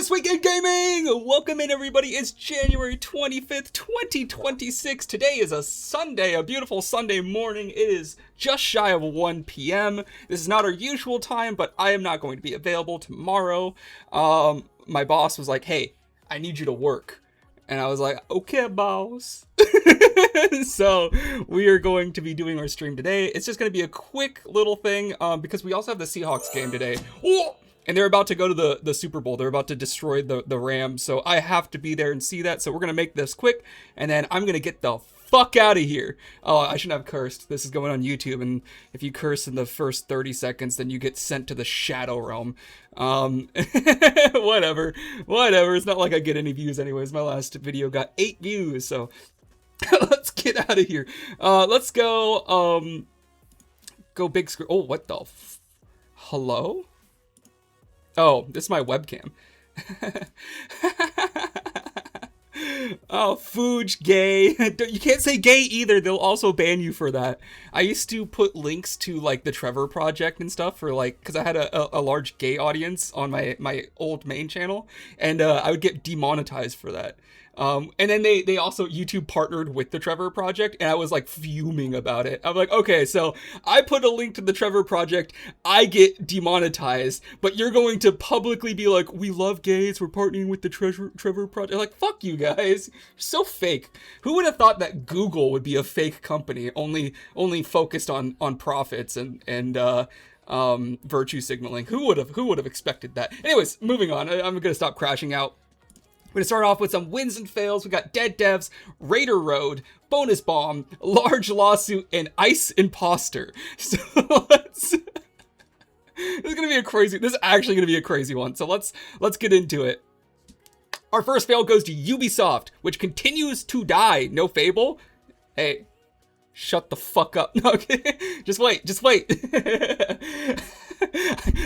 This Week in Gaming! Welcome in, everybody. It's January 25th, 2026. Today is a Sunday, a beautiful Sunday morning. It is just shy of 1 p.m. This is not our usual time, but I am not going to be available tomorrow. My boss was like, hey, I need you to work. And I was like, okay, boss. So we are going to be doing our stream today. It's just going to be a quick little thing because we also have the Seahawks game today. Oh! And they're about to go to the Super Bowl. They're about to destroy the Rams. So I have to be there and see that. So we're going to make this quick. And then I'm going to get the fuck out of here. Oh, I shouldn't have cursed. This is going on YouTube. And if you curse in the first 30 seconds, then you get sent to the Shadow Realm. Whatever. It's not like I get any views anyways. My last video got 8 views. So let's get out of here. Let's go. Go big screen. Oh, what the hello? Oh, this is my webcam. Oh, Fuge, gay. You can't say gay either. They'll also ban you for that. I used to put links to like the Trevor Project and stuff for like, because I had a large gay audience on my old main channel, and I would get demonetized for that. And then they also, YouTube partnered with the Trevor Project, and I was like fuming about it. I'm like, okay, so I put a link to the Trevor Project, I get demonetized, but you're going to publicly be like, we love gays, we're partnering with the Trevor Project. Like, fuck you guys. You're so fake. Who would have thought that Google would be a fake company, only focused on profits and virtue signaling? Who would have expected that? Anyways, moving on. I'm gonna stop crashing out. We're going to start off with some wins and fails. We got Dead Devs, Raider Road, Bonus Bomb, Large Lawsuit, and Ice Imposter. So this is actually going to be a crazy one. So let's get into it. Our first fail goes to Ubisoft, which continues to die. No Fable? Hey, shut the fuck up. No, okay. Just wait.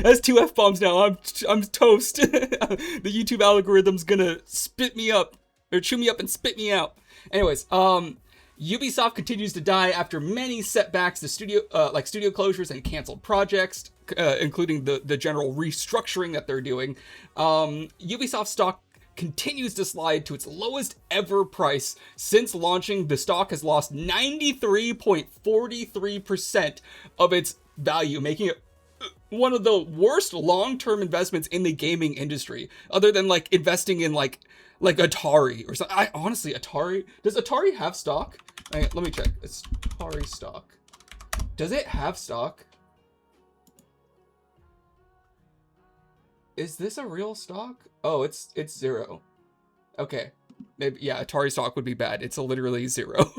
That's 2 F-bombs now. I'm toast. The YouTube algorithm's gonna spit me up, or chew me up and spit me out. Anyways, Ubisoft continues to die after many setbacks to studio closures and canceled projects, including the general restructuring that they're doing. Ubisoft stock continues to slide to its lowest ever price since launching. The stock has lost 93.43% of its value, making it one of the worst long-term investments in the gaming industry, other than like investing in like Atari or something. Atari, does Atari have stock? Let me check. It's Atari stock. Does it have stock? Is this a real stock? Oh, it's 0. Okay. Maybe, yeah, Atari stock would be bad. It's literally 0.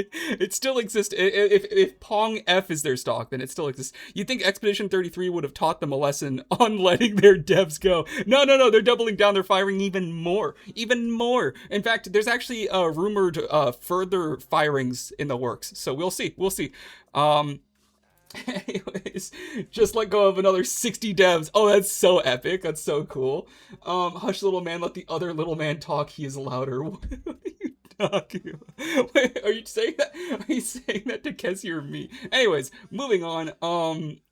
It still exists. If Pong F is their stock, then it still exists. You'd think Expedition 33 would have taught them a lesson on letting their devs go. No, they're doubling down. They're firing even more. In fact, there's actually rumored further firings in the works. So we'll see. Anyways, just let go of another 60 devs. Oh, that's so epic. That's so cool. Hush, little man, let the other little man talk. He is louder. What are you talking about? Wait, are you saying that? Are you saying that to Kessie or me? Anyways, moving on.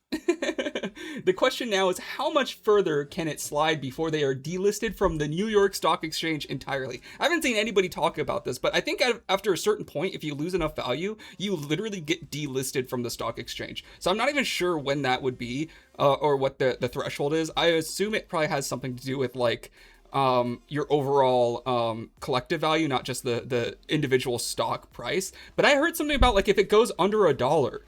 The question now is, how much further can it slide before they are delisted from the New York Stock Exchange entirely? I haven't seen anybody talk about this, but I think after a certain point, if you lose enough value, you literally get delisted from the stock exchange. So I'm not even sure when that would be, or what the threshold is. I assume it probably has something to do with like your overall collective value, not just the individual stock price. But I heard something about like if it goes under $1,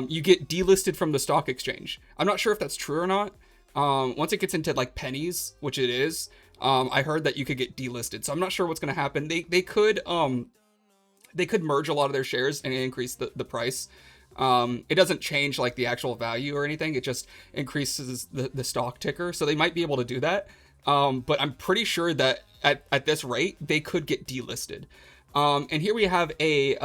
you get delisted from the stock exchange. I'm not sure if that's true or not. Once it gets into like pennies, which it is, I heard that you could get delisted. So I'm not sure what's going to happen. They could merge a lot of their shares and increase the price. It doesn't change like the actual value or anything. It just increases the stock ticker. So they might be able to do that. But I'm pretty sure that at this rate, they could get delisted. And here we have a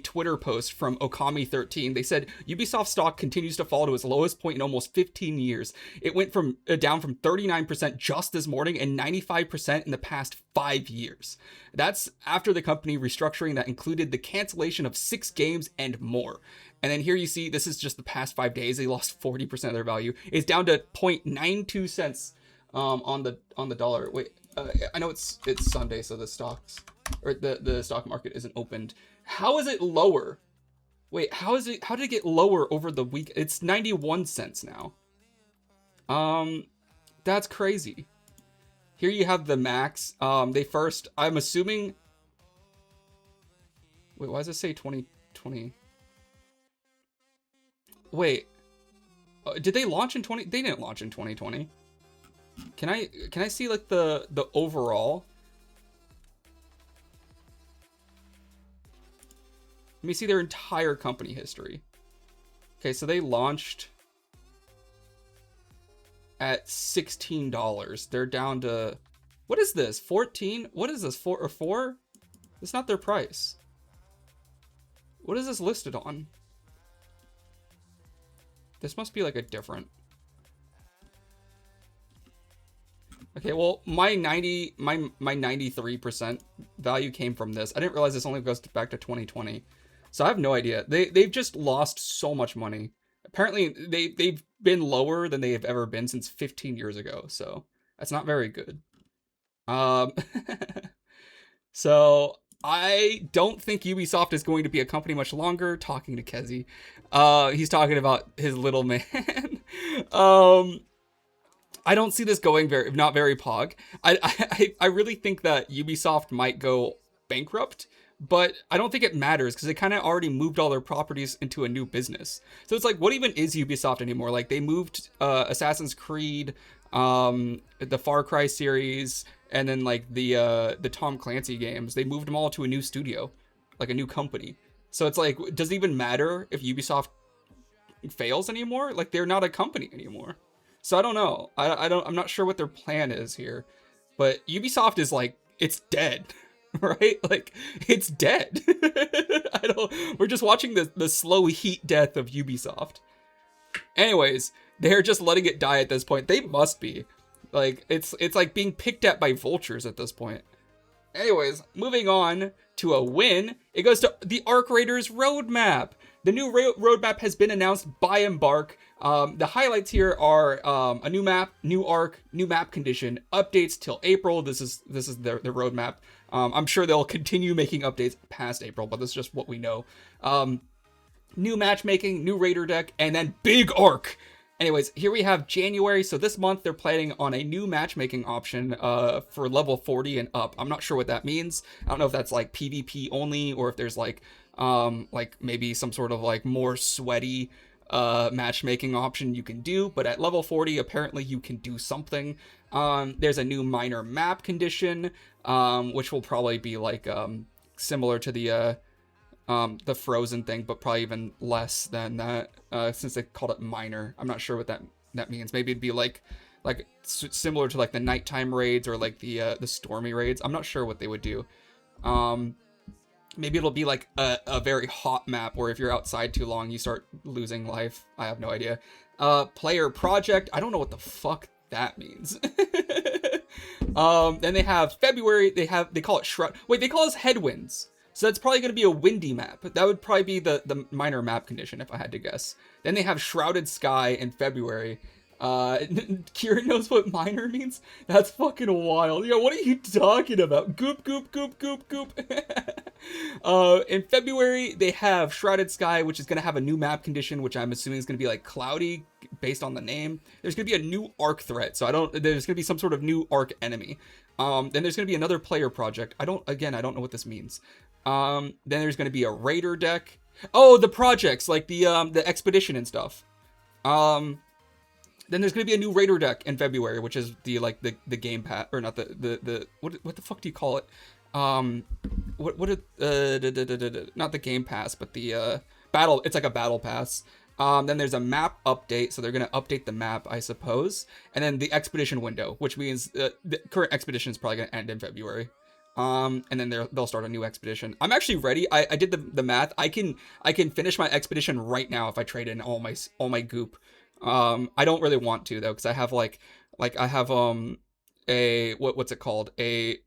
Twitter post from Okami13. They said Ubisoft stock continues to fall to its lowest point in almost 15 years. It went down from 39% just this morning and 95% in the past 5 years. That's after the company restructuring that included the cancellation of 6 games and more. And then here you see, this is just the past 5 days. They lost 40% of their value. It's down to 0.92 cents on the dollar. Wait, I know it's Sunday, so the stocks or the stock market isn't opened. How is it lower? Wait, how did it get lower over the week? It's 91 cents now. Um, that's crazy. Here you have the max. They first, I'm assuming. Wait, why does it say 2020? Wait, did they launch in 20? They didn't launch in 2020. Can I see like the overall? Let me see their entire company history. Okay, so they launched at $16. They're down to, what is this? 14? What is this? 4? It's not their price. What is this listed on? This must be like a different. Okay, well, my 93% value came from this. I didn't realize this only goes back to 2020. So I have no idea. They've just lost so much money. Apparently they've been lower than they have ever been since 15 years ago. So that's not very good. So I don't think Ubisoft is going to be a company much longer. Talking to Kezi, he's talking about his little man. I don't see this going not very pog. I really think that Ubisoft might go bankrupt, but I don't think it matters because they kind of already moved all their properties into a new business. So it's like, what even is Ubisoft anymore? Like they moved Assassin's Creed, the Far Cry series, and then like the Tom Clancy games. They moved them all to a new studio, like a new company. So it's like, does it even matter if Ubisoft fails anymore? Like they're not a company anymore. So I don't know. I'm not sure what their plan is here, but Ubisoft is like, it's dead, right? Like it's dead. We're just watching the slow heat death of Ubisoft. Anyways, they're just letting it die at this point. They must be. Like it's like being picked at by vultures at this point. Anyways, moving on to a win. It goes to the Arc Raiders roadmap. The new roadmap has been announced by Embark. The highlights here are a new map, new arc, new map condition, updates till April. This is the roadmap. I'm sure they'll continue making updates past April, but this is just what we know. New matchmaking, new raider deck, and then big arc. Anyways, here we have January. So this month they're planning on a new matchmaking option for level 40 and up. I'm not sure what that means. I don't know if that's like PvP only or if there's like maybe some sort of like more sweaty matchmaking option you can do, but at level 40 apparently you can do something. There's a new minor map condition, which will probably be like similar to the Frozen thing, but probably even less than that, since they called it minor. I'm not sure what that means. Maybe it'd be like similar to like the nighttime raids or like the stormy raids. I'm not sure what they would do. Maybe it'll be like a very hot map where if you're outside too long, you start losing life. I have no idea. Player project. I don't know what the fuck that means. Then they have February. They call it Shroud. Wait, they call us Headwinds. So that's probably going to be a windy map. That would probably be the minor map condition if I had to guess. Then they have Shrouded Sky in February. Kieran knows what minor means? That's fucking wild. Yo, what are you talking about? Goop, goop, goop, goop, goop. In February, they have Shrouded Sky, which is going to have a new map condition, which I'm assuming is going to be like cloudy based on the name. There's going to be a new arc threat. So there's going to be some sort of new arc enemy. Then there's going to be another player project. I don't know what this means. Then there's going to be a raider deck. Oh, the projects, like the expedition and stuff. Then there's going to be a new raider deck in February, which is the game pass, or not the what the fuck do you call it? Not the game pass, but the battle. It's like a battle pass. Then there's a map update, so they're going to update the map, I suppose. And then the expedition window, which means the current expedition is probably going to end in February. And then they'll start a new expedition. I'm actually ready. I did the math. I can finish my expedition right now if I trade in all my goop. I don't really want to though, because I have I have a what's it called, I've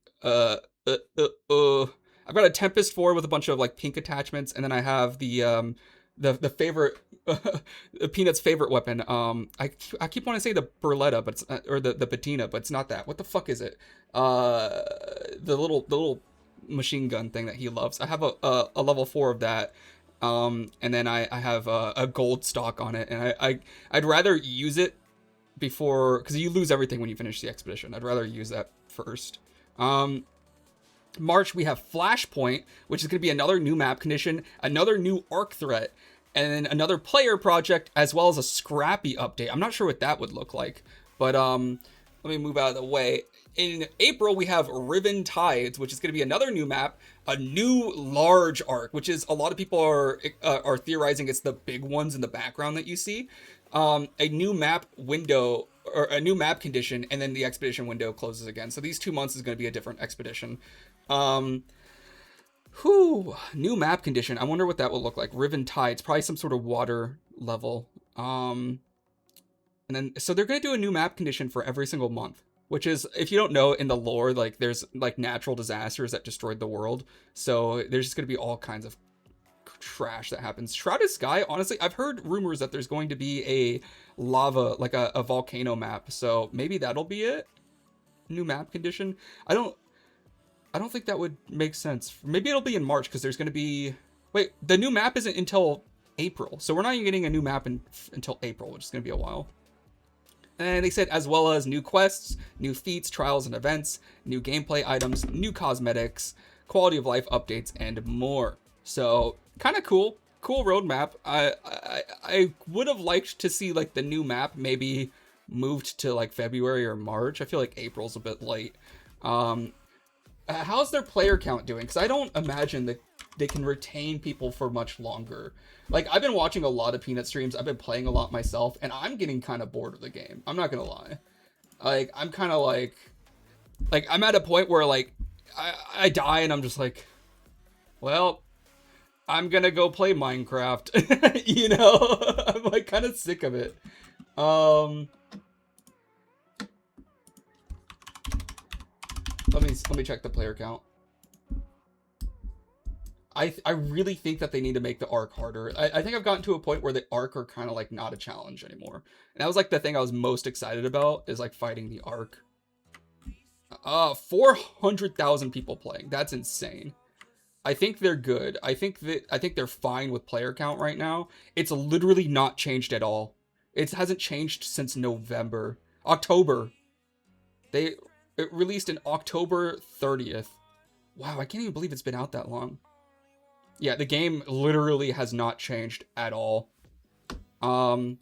got a Tempest 4 with a bunch of like pink attachments, and then I have the favorite Peanut's favorite weapon. I keep wanting to say the Berletta, but it's or the patina, but it's not that. What the fuck is it? The little machine gun thing that he loves. I have a level 4 of that. And then I have a gold stock on it, and I'd rather use it before, because you lose everything when you finish the expedition. I'd rather use that first. March, we have Flashpoint, which is going to be another new map condition, another new arc threat, and then another player project, as well as a Scrappy update. I'm not sure what that would look like, but let me move out of the way. In April, we have Riven Tides, which is going to be another new map, a new large arc, which is a lot of people are theorizing it's the big ones in the background that you see. A new map window, or a new map condition, and then the expedition window closes again. So these 2 months is going to be a different expedition. New map condition. I wonder what that will look like. Riven Tides, probably some sort of water level. And then, so they're going to do a new map condition for every single month, which is, if you don't know, in the lore, like, there's like natural disasters that destroyed the world. So there's just going to be all kinds of trash that happens. Shrouded Sky, honestly, I've heard rumors that there's going to be a lava, like a volcano map. So maybe that'll be it. New map condition. I don't think that would make sense. Maybe it'll be in March, because there's going to be... Wait, the new map isn't until April. So we're not even getting a new map until April, which is going to be a while. And they said, as well as new quests, new feats, trials, and events, new gameplay items, new cosmetics, quality of life updates, and more. So, kind of cool. Cool roadmap. I would have liked to see, like, the new map maybe moved to, like, February or March. I feel like April's a bit late. How's their player count doing? Because I don't imagine that they can retain people for much longer. Like, I've been watching a lot of Peanut streams. I've been playing a lot myself, and I'm getting kind of bored of the game. I'm not gonna lie. Like, I'm kind of like I'm at a point where, like, I die and I'm just like, well, I'm gonna go play Minecraft. You know? I'm like kind of sick of it. Let me check the player count. I really think that they need to make the arc harder. I think I've gotten to a point where the arc are kind of like not a challenge anymore. And that was like the thing I was most excited about, is like fighting the arc. 400,000 people playing. That's insane. I think they're good. I think they're fine with player count right now. It's literally not changed at all. It hasn't changed since October. It released in October 30th. Wow, I can't even believe it's been out that long. Yeah, the game literally has not changed at all. I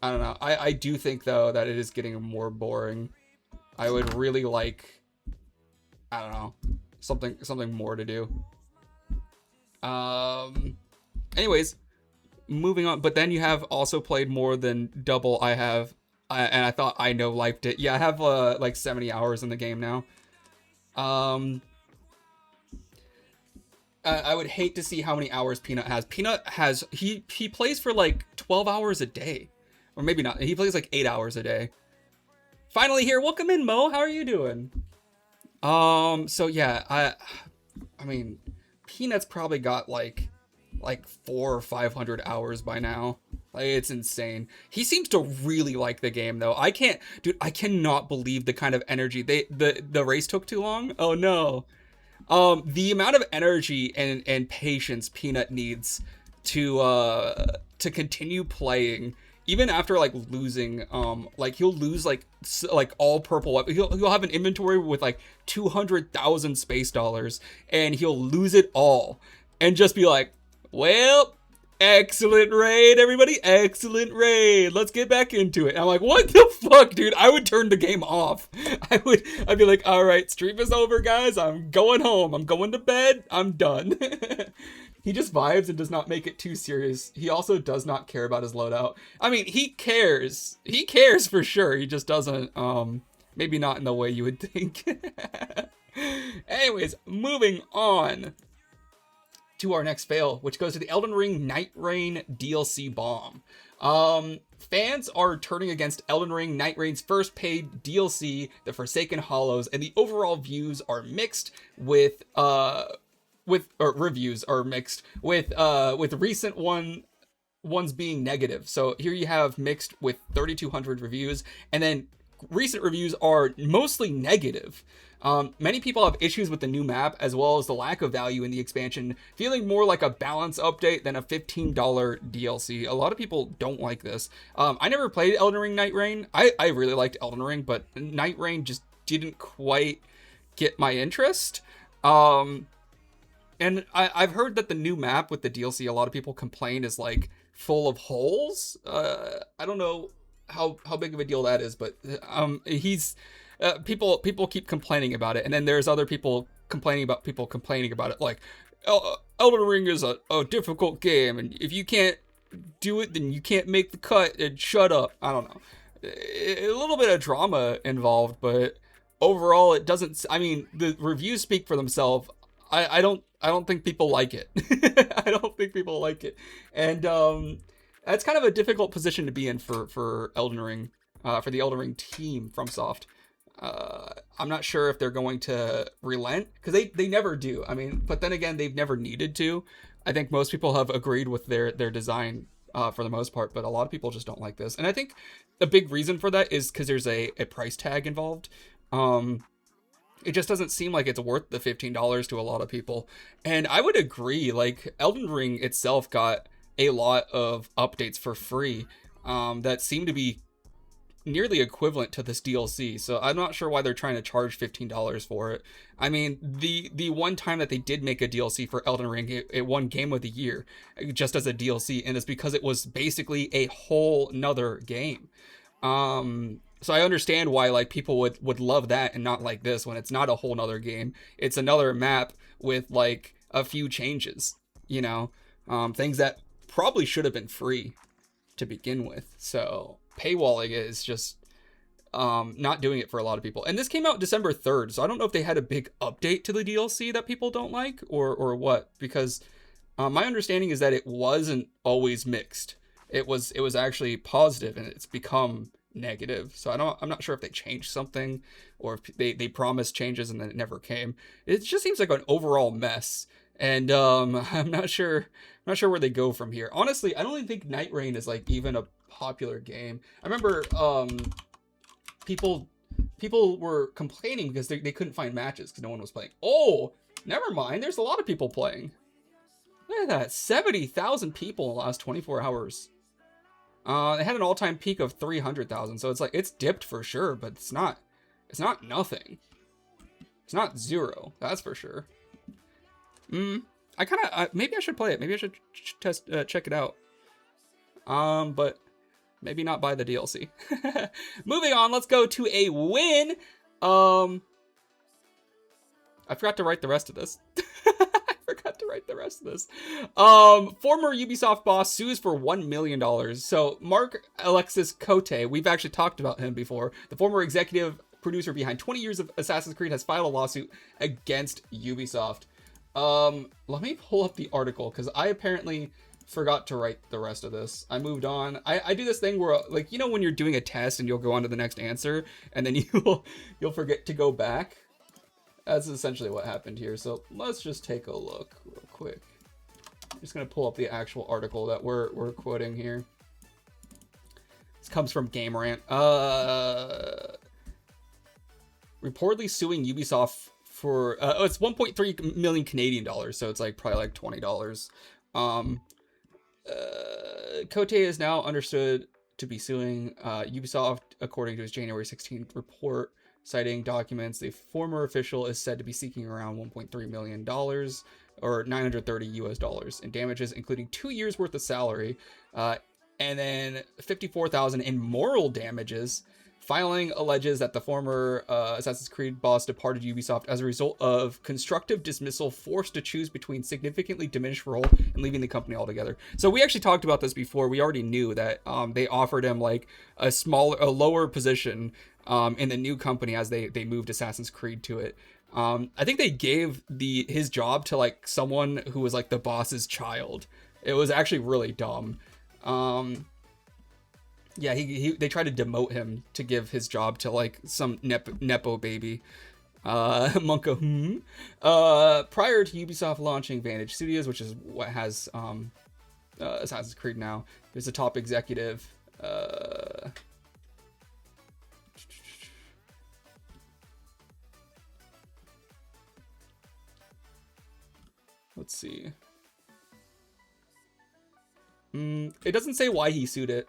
don't know. I do think, though, that it is getting more boring. I would really like, I don't know, something more to do. Anyways, moving on. But then you have also played more than double I have. And I thought I know lifed it. Yeah, I have like 70 hours in the game now. I would hate to see how many hours Peanut has. Peanut has, he plays for like 12 hours a day. Or maybe not. He plays like 8 hours a day. Finally here. Welcome in, Mo. How are you doing? So yeah, I mean, Peanut's probably got like 400 or 500 hours by now. Like, it's insane. He seems to really like the game, though. I cannot believe the kind of energy the race took too long. Oh no. The amount of energy and patience Peanut needs to continue playing, even after like losing, like he'll lose like all purple weapons. He'll have an inventory with like 200,000 space dollars, and he'll lose it all and just be like, well, excellent raid, everybody. Excellent raid. Let's get back into it. And I'm like, what the fuck, dude? I would turn the game off. I'd be like, all right, stream is over, guys. I'm going home. I'm going to bed. I'm done. He just vibes and does not make it too serious. He also does not care about his loadout. I mean, he cares. He cares for sure. He just doesn't, maybe not in the way you would think. Anyways, moving on to our next fail, which goes to the Elden Ring Night Rain DLC bomb. Fans are turning against Elden Ring Night Rain's first paid DLC, The Forsaken Hollows, and the overall views are mixed with reviews are mixed with recent one ones being negative. So here you have mixed with 3,200 reviews, and then recent reviews are mostly negative. Many people have issues with the new map, as well as the lack of value in the expansion, feeling more like a balance update than a $15 DLC. A lot of people don't like this. I never played Elden Ring Night Rain. I really liked Elden Ring, but Night Rain just didn't quite get my interest. And I've heard that the new map with the DLC, a lot of people complain is like full of holes. I don't know how big of a deal that is, but people keep complaining about it, and then there's other people complaining about it, like Elden Ring is a difficult game, and if you can't do it, then you can't make the cut, and shut up. I don't know, a little bit of drama involved, but overall it doesn't. I mean, the reviews speak for themselves. I don't think people like it. I don't think people like it, and that's kind of a difficult position to be in for Elden Ring, for the Elden Ring team from Soft. I'm not sure if they're going to relent, because they never do. I mean, but then again, they've never needed to. I think most people have agreed with their design for the most part, but a lot of people just don't like this. And I think a big reason for that is because there's a price tag involved. It just doesn't seem like it's worth the $15 to a lot of people. And I would agree, like, Elden Ring itself got a lot of updates for free that seem to be nearly equivalent to this DLC. So I'm not sure why they're trying to charge $15 for it. I mean, the one time that they did make a DLC for Elden Ring, it won Game of the Year just as a DLC, and it's because it was basically a whole nother game. So I understand why like people would love that and not like this, when it's not a whole nother game. It's another map with like a few changes, you know, things that probably should have been free to begin with. So paywalling it is just not doing it for a lot of people. And this came out December 3rd, so I don't know if they had a big update to the DLC that people don't like, or what, because my understanding is that it wasn't always mixed. It was actually positive, and it's become negative. So I'm not sure if they changed something, or if they promised changes and then it never came. It just seems like an overall mess, and I'm not sure where they go from here. Honestly, I don't even think Night Rain is like even a popular game. I remember people were complaining because they couldn't find matches because no one was playing. Oh, never mind, there's a lot of people playing. Look at that, 70,000 people in the last 24 hours. It had an all-time peak of 300,000, so it's like it's dipped for sure, but it's not nothing. It's not zero, that's for sure. I kind of maybe I should play it. Maybe I should check it out. But maybe not buy the DLC. Moving on, let's go to a win. I forgot to write the rest of this. Former Ubisoft boss sues for $1 million. So Mark Alexis Cote, we've actually talked about him before. The former executive producer behind 20 years of Assassin's Creed has filed a lawsuit against Ubisoft. Let me pull up the article, because I apparently forgot to write the rest of this. I moved on. I do this thing where, like, you know, when you're doing a test and you'll go on to the next answer, and then you'll forget to go back. That's essentially what happened here. So let's just take a look real quick. I'm just gonna pull up the actual article that we're quoting here. This comes from Game Rant. Reportedly suing Ubisoft for it's 1.3 million Canadian dollars, so it's like probably like $20. Cote is now understood to be suing Ubisoft, according to his January 16th report, citing documents. The former official is said to be seeking around $1.3 million, or $930 in damages, including 2 years worth of salary, and then $54,000 in moral damages. Filing alleges that the former Assassin's Creed boss departed Ubisoft as a result of constructive dismissal, forced to choose between significantly diminished role and leaving the company altogether. So we actually talked about this before. We already knew that they offered him like a lower position in the new company as they moved Assassin's Creed to it. I think they gave his job to like someone who was like the boss's child. It was actually really dumb. Yeah, they tried to demote him to give his job to like some nepo baby. Monka. Prior to Ubisoft launching Vantage Studios, which is what has Assassin's Creed now. He's a top executive. Let's see. It doesn't say why he sued it.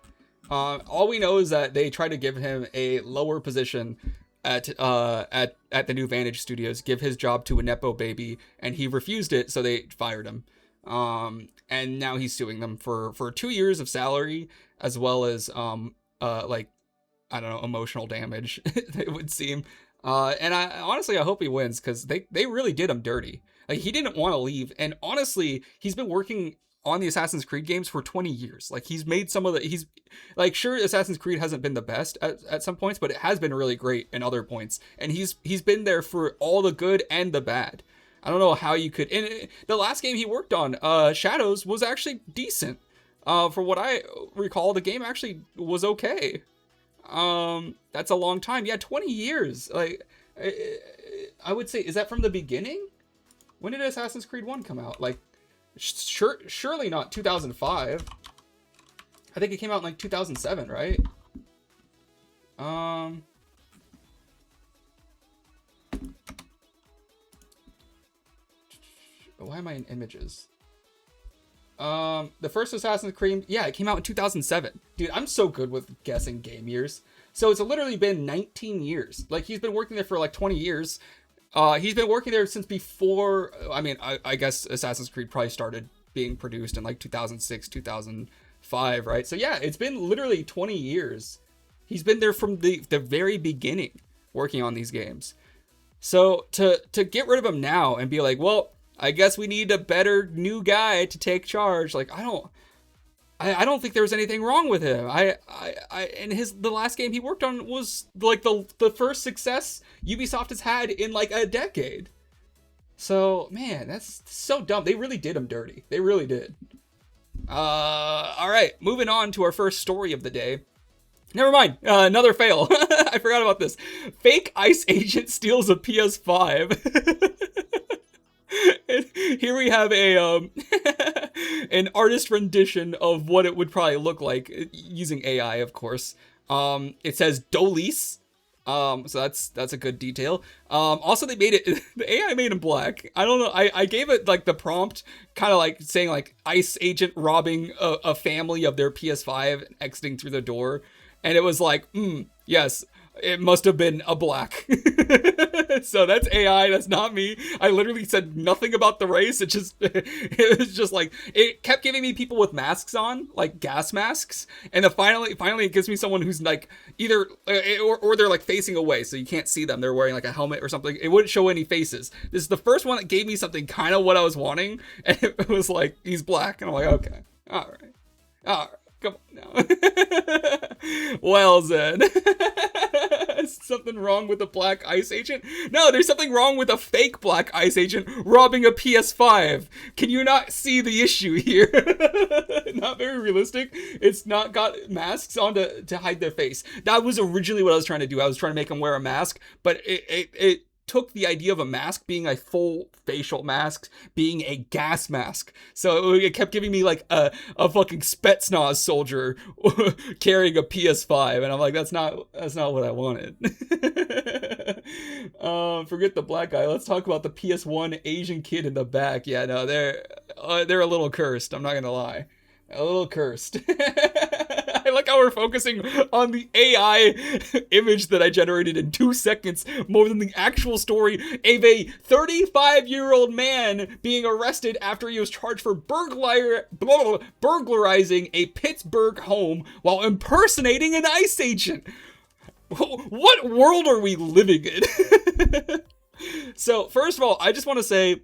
All we know is that they tried to give him a lower position at the new Vantage Studios, give his job to a nepo baby, and he refused it, so they fired him. And now he's suing them for 2 years of salary, as well as like, I don't know, emotional damage. It would seem. And I honestly, I hope he wins, because they really did him dirty. Like, he didn't want to leave, and honestly, he's been working on the Assassin's Creed games for 20 years. Like, he's made some of the, he's like, sure, Assassin's Creed hasn't been the best at some points, but it has been really great in other points. And he's been there for all the good and the bad. I don't know how you could, and the last game he worked on, Shadows, was actually decent. For what I recall, the game actually was okay. That's a long time. Yeah, 20 years. Like, I would say, is that from the beginning? When did Assassin's Creed 1 come out? Like, surely not 2005. I think it came out in like 2007, right? Why am I in images? The first Assassin's Creed, yeah, it came out in 2007. Dude, I'm so good with guessing game years. So it's literally been 19 years. Like, he's been working there for like 20 years. He's been working there since before, I mean, I guess Assassin's Creed probably started being produced in like 2006, 2005, right? So yeah, it's been literally 20 years. He's been there from the very beginning working on these games. So to get rid of him now and be like, well, I guess we need a better new guy to take charge. Like, I don't think there was anything wrong with him. And the last game he worked on was like the first success Ubisoft has had in like a decade. So, man, that's so dumb. They really did him dirty. They really did. All right, moving on to our first story of the day. Never mind, another fail. I forgot about this. Fake ICE agent steals a PS5. And here we have an artist rendition of what it would probably look like using AI, of course. It says Dolis. So that's a good detail. Also, they made it, the AI made him black. I don't know. I gave it like the prompt, kind of like saying like ICE agent robbing a family of their PS5 and exiting through the door. And it was like, yes, it must have been a black. So that's AI. That's not me. I literally said nothing about the race. It was just like, it kept giving me people with masks on, like gas masks. And then finally it gives me someone who's like either, or they're like facing away. So you can't see them. They're wearing like a helmet or something. It wouldn't show any faces. This is the first one that gave me something kind of what I was wanting. And it was like, he's black. And I'm like, okay, all right. Come on now. Well then. Something wrong with a black ICE agent? No, there's something wrong with a fake black ICE agent robbing a PS5. Can you not see the issue here? Not very realistic. It's not got masks on to hide their face. That was originally what I was trying to do. I was trying to make them wear a mask, but it took the idea of a mask being a full facial mask being a gas mask. So it kept giving me like a fucking Spetsnaz soldier carrying a PS5. And I'm like, that's not what I wanted. Forget the black guy. Let's talk about the PS1 Asian kid in the back. Yeah, no, they're a little cursed. I'm not going to lie. A little cursed. I like how we're focusing on the AI image that I generated in 2 seconds more than the actual story of a 35-year-old man being arrested after he was charged for burglarizing a Pittsburgh home while impersonating an ICE agent. What world are we living in? So, first of all, I just want to say,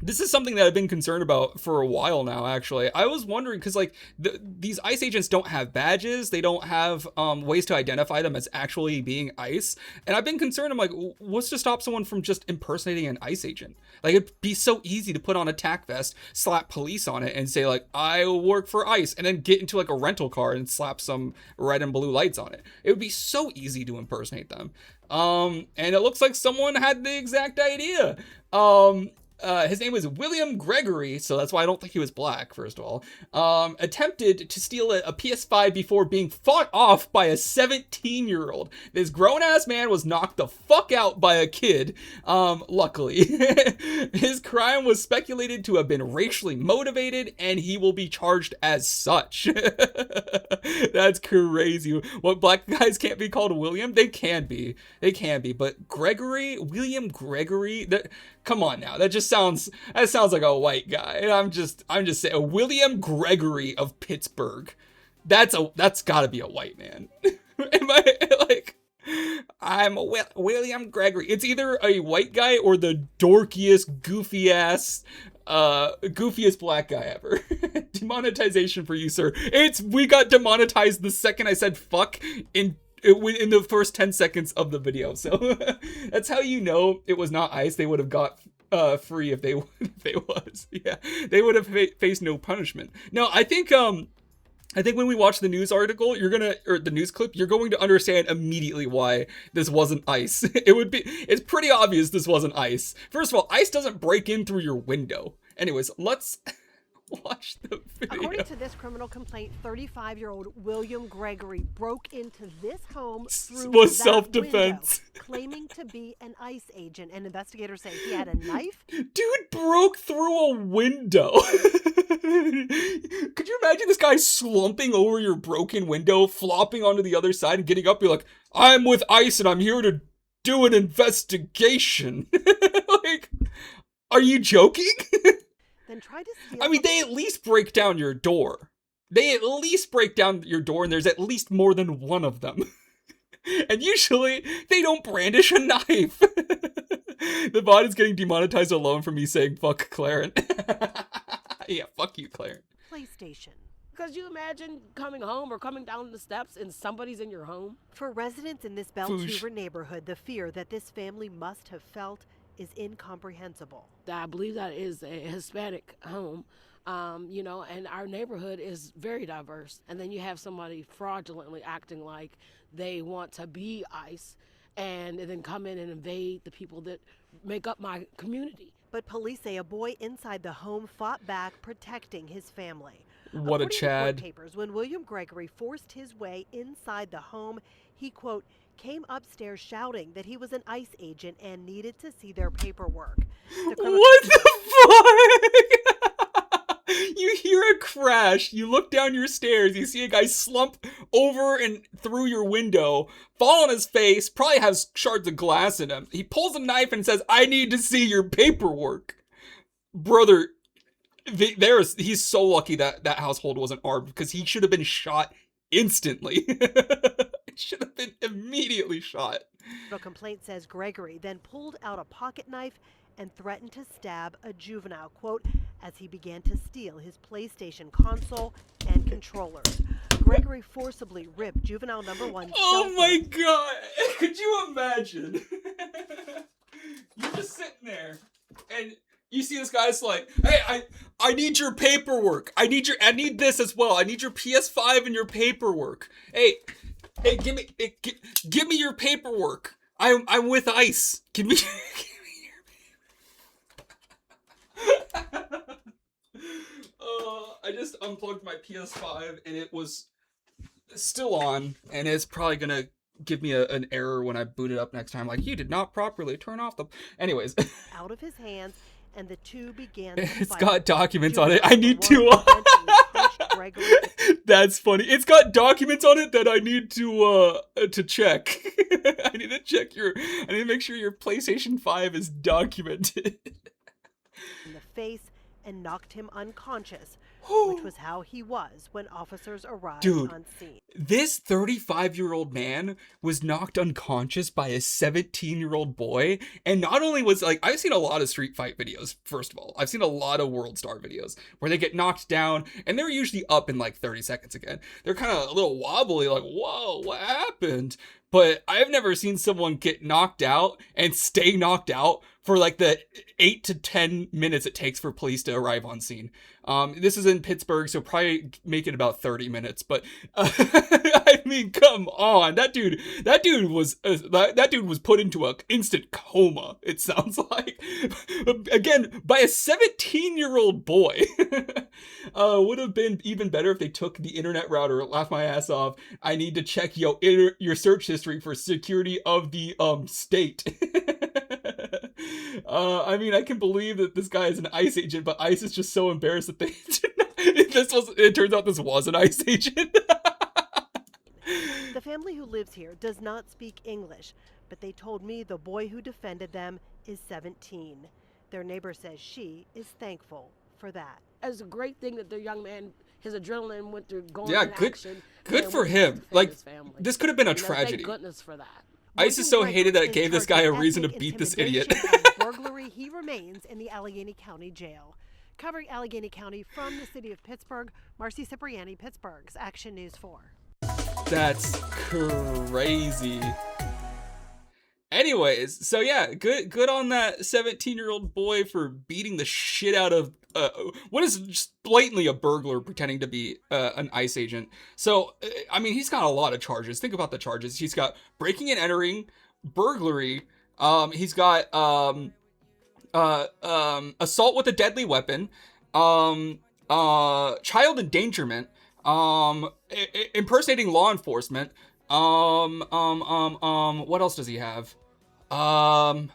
this is something that I've been concerned about for a while now, actually. I was wondering, because like these ICE agents don't have badges. They don't have ways to identify them as actually being ICE. And I've been concerned. I'm like, what's to stop someone from just impersonating an ICE agent? Like, it'd be so easy to put on a tack vest, slap police on it, and say like, I work for ICE, and then get into like a rental car and slap some red and blue lights on it. It would be so easy to impersonate them. And it looks like someone had the exact idea. his name was William Gregory, so that's why I don't think he was black, first of all, attempted to steal a PS5 before being fought off by a 17-year-old. This grown-ass man was knocked the fuck out by a kid, luckily. His crime was speculated to have been racially motivated, and he will be charged as such. That's crazy. What, black guys can't be called William? They can be. But Gregory, William Gregory, come on now. That sounds like a white guy. And I'm just saying, William Gregory of Pittsburgh. That's gotta be a white man. Am I like, I'm William Gregory. It's either a white guy or the dorkiest, goofiest black guy ever. Demonetization for you, sir. We got demonetized the second I said fuck in the first 10 seconds of the video. So that's how you know it was not ICE. They would have got free if they was. Yeah, they would have faced no punishment. No, I think when we watch the news article, or the news clip, you're going to understand immediately why this wasn't ICE. It's pretty obvious this wasn't ICE. First of all, ICE doesn't break in through your window. Anyways, let's watch the video. According to this criminal complaint, 35-year-old William Gregory broke into this home through self-defense, claiming to be an ICE agent. And investigators say he had a knife. Dude broke through a window. Could you imagine this guy slumping over your broken window, flopping onto the other side, and getting up? You're like, I'm with ICE and I'm here to do an investigation. Like, are you joking? Then try to steal. I mean, they at least break down your door. And there's at least more than one of them. And usually, they don't brandish a knife. The VOD is getting demonetized alone for me saying fuck Clarence. Yeah, fuck you, Clarence. PlayStation. Because you imagine coming home or coming down the steps and somebody's in your home? For residents in this Beltuver neighborhood, the fear that this family must have felt is incomprehensible. I believe that is a Hispanic home, and our neighborhood is very diverse. And then you have somebody fraudulently acting like they want to be ICE and then come in and invade the people that make up my community. But police say a boy inside the home fought back, protecting his family. What a Chad. Papers, when William Gregory forced his way inside the home, he, quote, came upstairs shouting that he was an ICE agent and needed to see their paperwork. What the fuck? You hear a crash, you look down your stairs, you see a guy slump over and through your window, fall on his face, probably has shards of glass in him. He pulls a knife and says, I need to see your paperwork. Brother, he's so lucky that household wasn't armed, because he should have been shot instantly. Should have been immediately shot. The complaint says Gregory then pulled out a pocket knife and threatened to stab a juvenile, quote, as he began to steal his PlayStation console and controllers. Gregory forcibly ripped juvenile number one. Oh my god! Could you imagine? You're just sitting there and you see this guy's like, hey, I need your paperwork. I need this as well. I need your PS5 and your paperwork. Hey, give me your paperwork. I'm with ICE. Give me I just unplugged my PS5 and it was still on, and it's probably gonna give me an error when I boot it up next time. Like, you did not properly turn off the. Anyways. Out of his hands, and the two began to It's fight. got documents on it. I need to. That's funny. It's got documents on it that I need to check. I need to make sure your PlayStation 5 is documented. In the face and knocked him unconscious, which was how he was when officers arrived on scene. This 35-year-old man was knocked unconscious by a 17-year-old boy. And not only was, like, I've seen a lot of street fight videos, first of all. I've seen a lot of World Star videos where they get knocked down and they're usually up in like 30 seconds again. They're kind of a little wobbly, like, whoa, what happened? But I've never seen someone get knocked out and stay knocked out for like the 8 to 10 minutes it takes for police to arrive on scene. This is in Pittsburgh, so probably make it about 30 minutes. But I mean, come on, that dude was put into an instant coma. It sounds like, again, by a 17-year-old boy. Would have been even better if they took the internet router. Laugh my ass off. I need to check your search history for security of the state. I mean, I can believe that this guy is an ICE agent, but ICE is just so embarrassed that they did not, it turns out this was an ICE agent. The family who lives here does not speak English, but they told me the boy who defended them is 17. Their neighbor says she is thankful for that. It's a great thing that their young man, his adrenaline went through going Yeah, in action. good for him. Like, this could have been a tragedy. Thank goodness for that. ICE is so hated that it gave this guy a reason to beat this idiot. Burglary, he remains in the Allegheny County Jail. Covering Allegheny County from the city of Pittsburgh, Marcy Cipriani, Pittsburgh's Action News 4. That's crazy. Anyways, so yeah, good on that 17-year-old boy for beating the shit out of what is just blatantly a burglar pretending to be an ICE agent. So, I mean, he's got a lot of charges. Think about the charges. He's got breaking and entering, burglary. He's got assault with a deadly weapon, child endangerment, impersonating law enforcement. What else does he have? I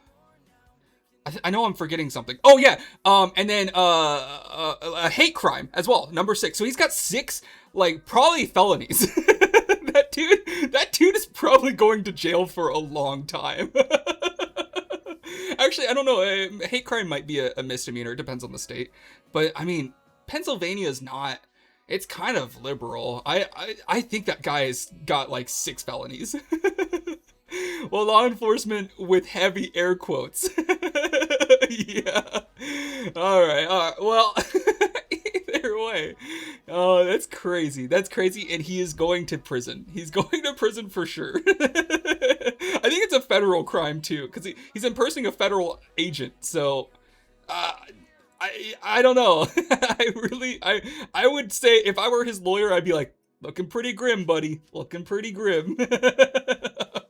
know I'm forgetting something. Oh yeah. And then a hate crime as well, number 6. So he's got 6 like probably felonies. That dude is probably going to jail for a long time. Actually, I don't know. Hate crime might be a misdemeanor. It depends on the state. But I mean, Pennsylvania is not. It's kind of liberal. I think that guy has got like 6 felonies. Well, law enforcement with heavy air quotes. Yeah. All right. Well, either way. Oh, that's crazy. That's crazy. And he is going to prison. He's going to prison for sure. I think it's a federal crime too, because he's impersonating a federal agent. So, I don't know. I would say if I were his lawyer, I'd be like, looking pretty grim, buddy. Looking pretty grim.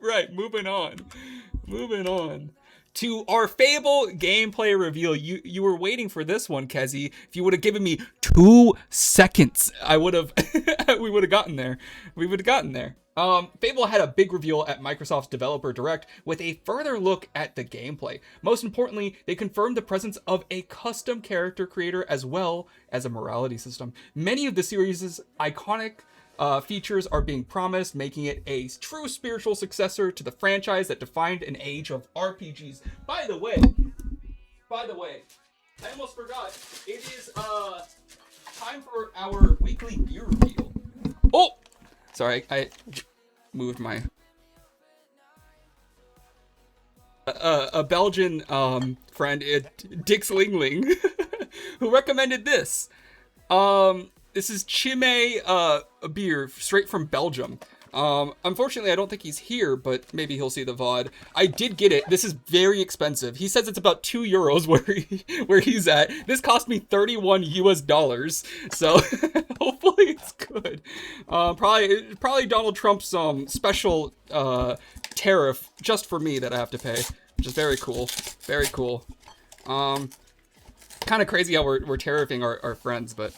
Right, moving on to our Fable gameplay reveal. You were waiting for this one, Kezi. If you would have given me 2 seconds, I would have we would have gotten there. Fable had a big reveal at Microsoft's Developer Direct with a further look at the gameplay. Most importantly, they confirmed the presence of a custom character creator as well as a morality system. Many of the series' iconic features are being promised, making it a true spiritual successor to the franchise that defined an age of RPGs. By the way, I almost forgot. It is time for our weekly beer reveal. Oh, sorry, I moved my a Belgian friend, Dix Lingling, who recommended this. This is Chimay beer straight from Belgium. Unfortunately, I don't think he's here, but maybe he'll see the VOD. I did get it. This is very expensive. He says it's about €2 where he's at. This cost me $31 US. So hopefully it's good. Probably Donald Trump's special tariff just for me that I have to pay, which is very cool. Very cool. Kind of crazy how we're tariffing our friends, but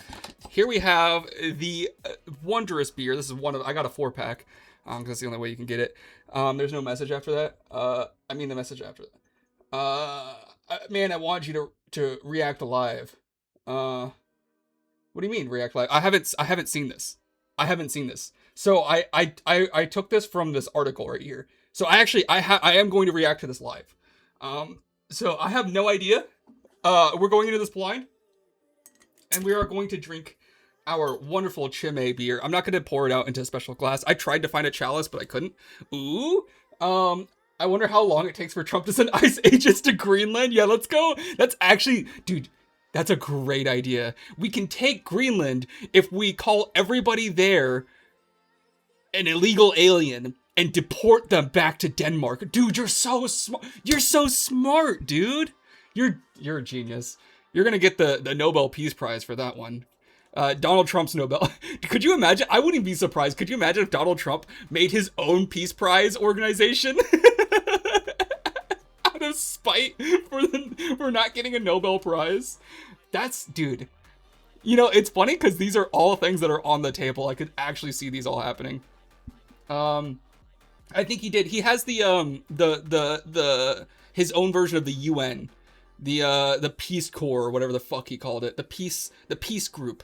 here we have the wondrous beer. This is I got a 4-pack, because that's the only way you can get it. There's no message after that. I mean the message after that. Man, I wanted you to react live. What do you mean react live? I haven't seen this. So I took this from this article right here. So I am going to react to this live. So I have no idea. We're going into this blind, and we are going to drink our wonderful Chimay beer. I'm not going to pour it out into a special glass. I tried to find a chalice, but I couldn't. Ooh. I wonder how long it takes for Trump to send ICE agents to Greenland. Yeah, let's go. That's actually, dude, that's a great idea. We can take Greenland if we call everybody there an illegal alien, and deport them back to Denmark. Dude, you're so smart. You're so smart, dude. You're a genius. You're gonna get the Nobel Peace Prize for that one. Donald Trump's Nobel. Could you imagine? I wouldn't be surprised. Could you imagine if Donald Trump made his own Peace Prize organization out of spite for not getting a Nobel Prize? That's, dude. You know, it's funny because these are all things that are on the table. I could actually see these all happening. I think he did. He has the his own version of the UN, the Peace Corps, or whatever the fuck he called it, the peace group.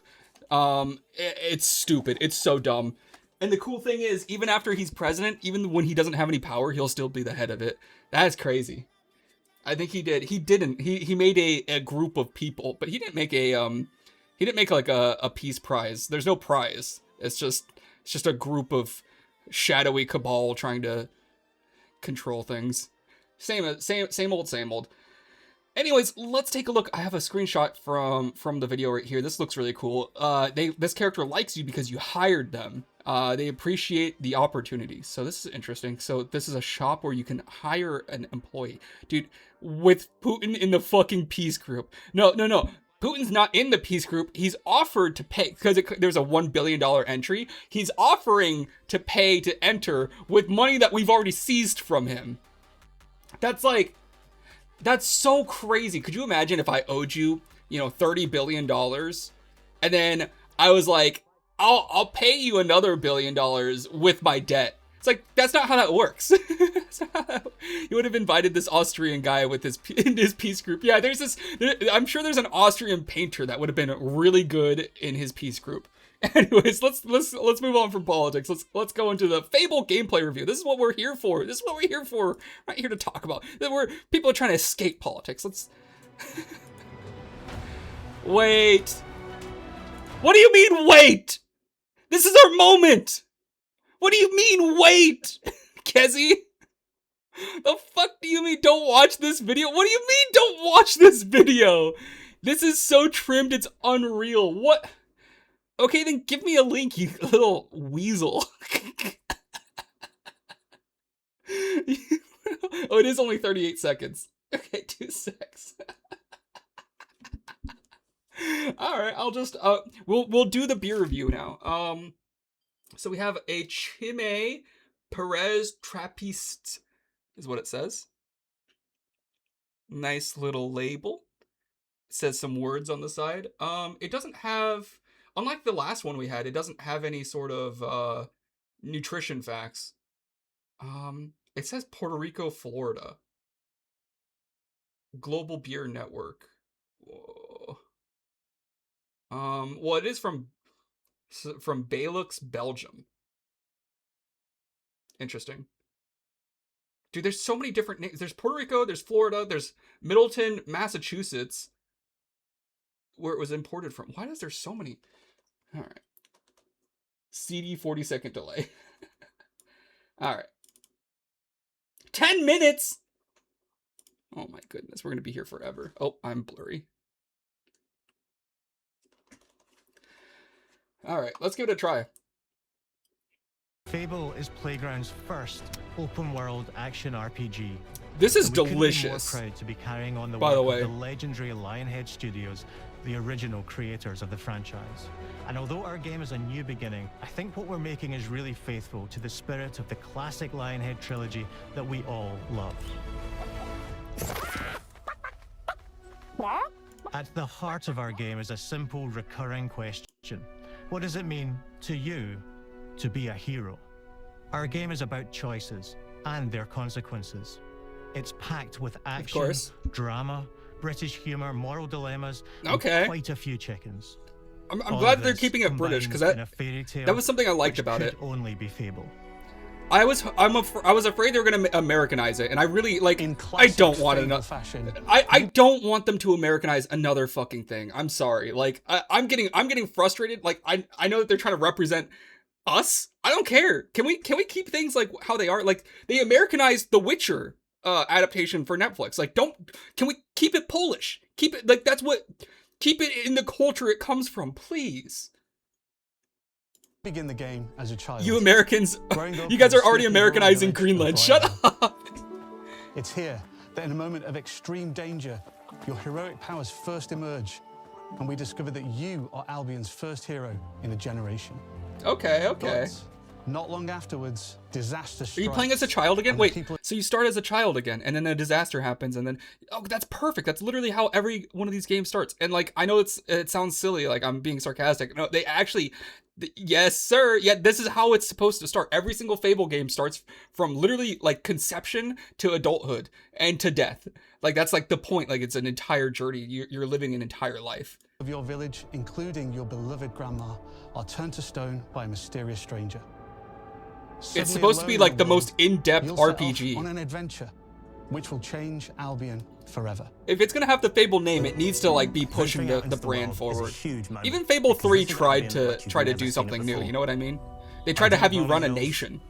It's stupid. It's so dumb. And the cool thing is, even after he's president, even when he doesn't have any power, he'll still be the head of it. That's crazy. I think he did. He didn't. He made a group of people, but he didn't make like a peace prize. There's no prize. It's just a group of shadowy cabal trying to control things. Same old. Anyways, let's take a look. I have a screenshot from the video right here. This looks really cool. This character likes you because you hired them. They appreciate the opportunity. So this is interesting. So this is a shop where you can hire an employee. Dude, with Putin in the fucking peace group. No. Putin's not in the peace group. He's offered to pay because there's a $1 billion entry. He's offering to pay to enter with money that we've already seized from him. That's so crazy. Could you imagine if I owed you, $30 billion and then I was like, I'll pay you another $1 billion with my debt. It's like, that's not how that works. You would have invited this Austrian guy with in his peace group. Yeah, I'm sure there's an Austrian painter that would have been really good in his peace group. Anyways, let's move on from politics. Let's go into the Fable gameplay review. This is what we're here for. We're not here to talk about. People are trying to escape politics. Let's wait. What do you mean wait? This is our moment. What do you mean wait? Kezi? The fuck do you mean don't watch this video? What do you mean don't watch this video? This is so trimmed, it's unreal. What? Okay, then give me a link, you little weasel. Oh, it is only 38 seconds. Okay, 2 secs. All right, I'll just we'll do the beer review now. So we have a Chimay Perez Trappiste, is what it says. Nice little label. It says some words on the side. It doesn't have, unlike the last one we had, it doesn't have any sort of nutrition facts. It says Puerto Rico, Florida. Global Beer Network. Whoa. Well, it is from Belux, Belgium. Interesting. Dude, there's so many different names. There's Puerto Rico, there's Florida, there's Middleton, Massachusetts, where it was imported from. Why is there so many? All right. CD 40-second delay. All right. 10 minutes! Oh my goodness, we're going to be here forever. Oh, I'm blurry. All right, let's give it a try. Fable is Playground's first open-world action RPG. This is And we couldn't be more delicious. proud to be carrying on the By work the way. of the legendary Lionhead Studios, the original creators of the franchise. And although our game is a new beginning, I think what we're making is really faithful to the spirit of the classic Lionhead trilogy that we all love. At the heart of our game is a simple, recurring question. What does it mean to you to be a hero? Our game is about choices and their consequences. It's packed with action, course. drama, British humor, moral dilemmas, Okay. and quite a few chickens. I'm All glad of they're this keeping it British, because combined in a fairy tale that was something I liked which about could it. only be Fable. I was afraid they were gonna Americanize it, and I really In I classic don't want Fable another. fashion. I don't want them to Americanize another fucking thing. I'm sorry. Like I'm getting frustrated. Like I know that they're trying to represent us. I don't care. Can we keep things like how they are? Like they Americanized The Witcher adaptation for Netflix. Like can we keep it Polish? Keep it like keep it in the culture it comes from, please. begin the game as a child. You Americans, Growing up you guys in are already the sleepy world Americanizing village Greenland. of Shut Brian. up. It's here that in a moment of extreme danger, your heroic powers first emerge, and we discover that you are Albion's first hero in a generation. Okay, okay. But not long afterwards, disaster strikes. Are you playing as a child again? and the Wait, people- so you start as a child again, and then a disaster happens, and then oh, that's perfect. That's literally how every one of these games starts. And like, I know it sounds silly, like I'm being sarcastic. No, they actually, yes, sir. Yeah, this is how it's supposed to start. Every single Fable game starts from literally like conception to adulthood and to death. Like that's like the point. Like it's an entire journey. You're living an entire life. of your village, including your beloved grandma, are turned to stone by a mysterious stranger. It's Suddenly supposed to be alone like in the world, most in-depth you'll set off RPG. on an adventure which will change Albion forever. If it's gonna have the Fable name, it needs to like be pushing Venturing out the into the brand world is a forward. huge moment, Even Fable because 3 this is tried Albion to like you've try to never do seen it something new. before. You know what I mean? They tried to have you run a Hills. nation.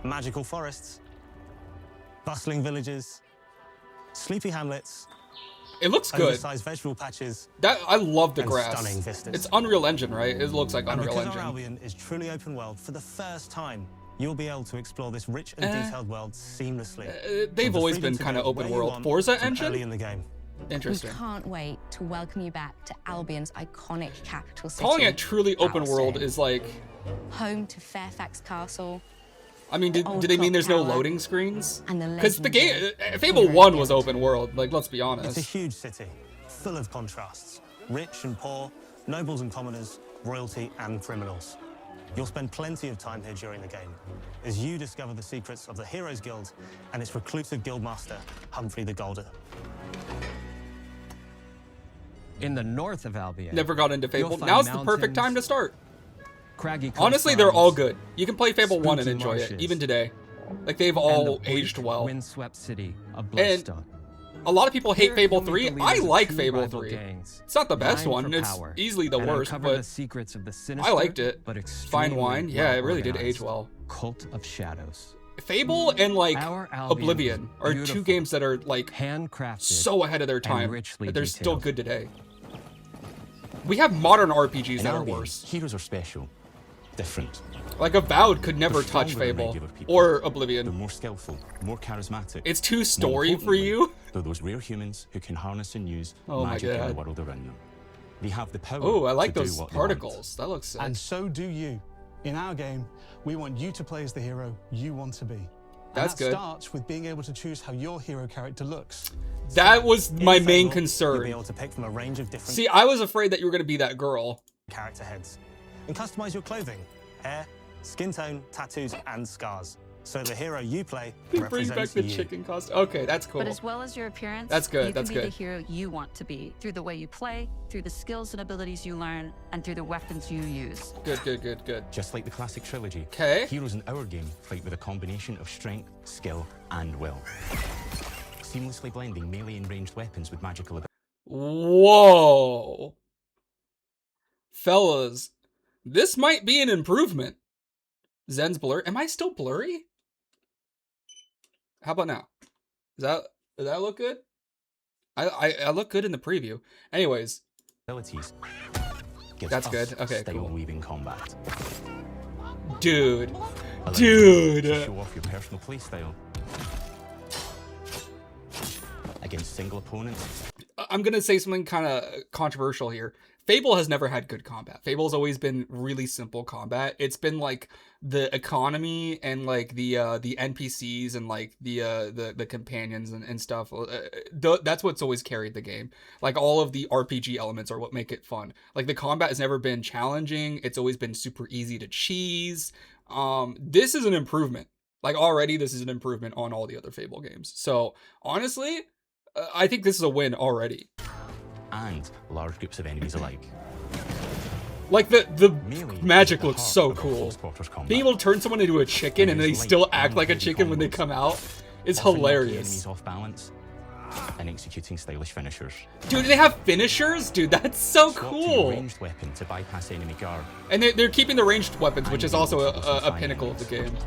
Magical forests, bustling villages, sleepy hamlets, It looks good. oversized vegetable patches, That I love the and grass. stunning vistas. It's Unreal Engine, right? It looks like and Unreal because our Engine. Albion is truly open world, for the first time, you'll be able to explore this rich and Eh. detailed world seamlessly. They've With the always freedom been to kind of go open where you world. want Forza from Engine? early in the game. Interesting. We can't wait to welcome you back to Albion's iconic capital city. Calling it truly open world Battlestate. is like, Home to Fairfax Castle I mean, do Old they mean clock there's no tower. loading screens? and the Because the game, legendary Fable Hero 1 was Guild. open world. Like, let's be It's a honest. huge city, full of contrasts. Rich and poor, nobles and commoners, royalty and criminals. You'll spend plenty of time here during the game, as you discover the secrets of the Heroes Guild and its reclusive guildmaster, Humphrey the Golden. In the north of Albion, Never got into you'll Fable. find Now's the perfect time to mountains, start. craggy Honestly, they're all coastlines, good. You can play Fable 1 and spooky enjoy it, marshes, even today. Like, they've and the all bleak, aged well. windswept city of Bloodstone. A lot of people hate Here Fable you'll meet 3. the I leaders of like two Fable rival 3. gangs, It's not the best vying one. for It's power, easily the and worst, uncover the but secrets of the sinister, I liked it. But Fine extremely Wine. Yeah, it really did age well-organized well. Cult of Shadows. Fable and, like, Our Albion Oblivion is are two beautiful, games that are, like, handcrafted, so ahead of their time. richly They're still detailed. good today. We have modern RPGs In that are Albion, worse. heroes are special, different. Like, Avowed could never They're touch stronger than Fable. regular people. Or They're Oblivion. more skillful, more charismatic. It's too More story for importantly, you. They're those rare humans who can harness and use Oh my magic in the God. world around them. They have the power Oh, I like to do those what they want. particles. That looks sick. And so do you. In our game, we want you to play as the hero you want to be. That's and that good. starts with being able to choose how your hero character looks. That was my In main Fable, You'll be concern. able to pick from a range of different See, I was afraid that you were going to be that girl. character heads and customize your clothing, hair, skin tone, tattoos, and scars. So the hero you play They bring back represents the you. chicken costume. Okay, that's cool. But as well as your appearance, That's good, you that's can be good. the hero you want to be through the way you play, through the skills and abilities you learn, and through the weapons you use. Good, good, good, good. Just like the classic trilogy, 'Kay. heroes in our game fight with a combination of strength, skill, and will. Seamlessly blending melee and ranged weapons with magical abilities. Whoa. Fellas, this might be an improvement. Zen's blur. Am I still blurry? How about now? Does that look good? I look good in the preview. Anyways, Gives That's us good. Okay, style cool. weaving combat. dude. Allowing Dude. you to show off your personal playstyle against single opponents. I'm gonna say something kind of controversial here. Fable has never had good combat. Fable's always been really simple combat. It's been like the economy and like the NPCs and like the companions and stuff. That's what's always carried the game. Like all of the RPG elements are what make it fun. Like the combat has never been challenging. It's always been super easy to cheese. This is an improvement. Like already, this is an improvement on all the other Fable games. So honestly, I think this is a win already. And large groups of enemies alike. Like the Melee magic is the looks heart so of cool. close quarters combat. Being able to turn someone into a chicken and they There's still light act like a and chicken when they combos, come out is often knocking hilarious. Enemies off balance and executing stylish finishers. Dude, they have finishers? Dude, that's so Swap to your cool. ranged weapon to bypass enemy guard. And they're keeping the ranged weapons, which And is also able to a define pinnacle of the enemies. game.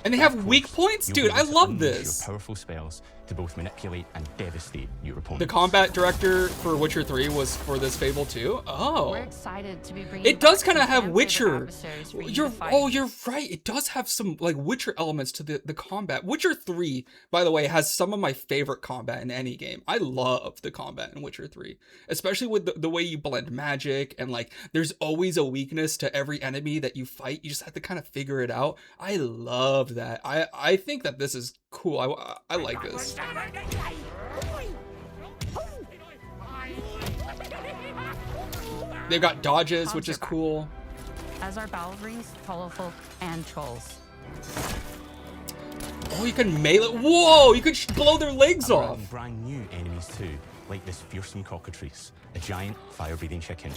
And they have Of weak course, points? you'll Dude, be I able to love unleash this. Your powerful spells to both manipulate and devastate your opponents. The combat director for Witcher 3 was for this Fable too. Oh, We're excited to be bringing it does back kind of some have fan-favorite Witcher. adversaries for you You're to fight. you're right. It does have some like Witcher elements to the combat. Witcher 3, by the way, has some of my favorite combat in any game. I love the combat in Witcher 3, especially with the way you blend magic and like there's always a weakness to every enemy that you fight. You just have to kind of figure it out. I love that. I think that this is cool. I like this. They've got dodges, which is cool. As are Balverines, Colorful, and Trolls. Oh, you can melee. Whoa, you could blow their legs I'm off. bringing brand new enemies too, like this fearsome cockatrice, a giant fire-breathing chicken.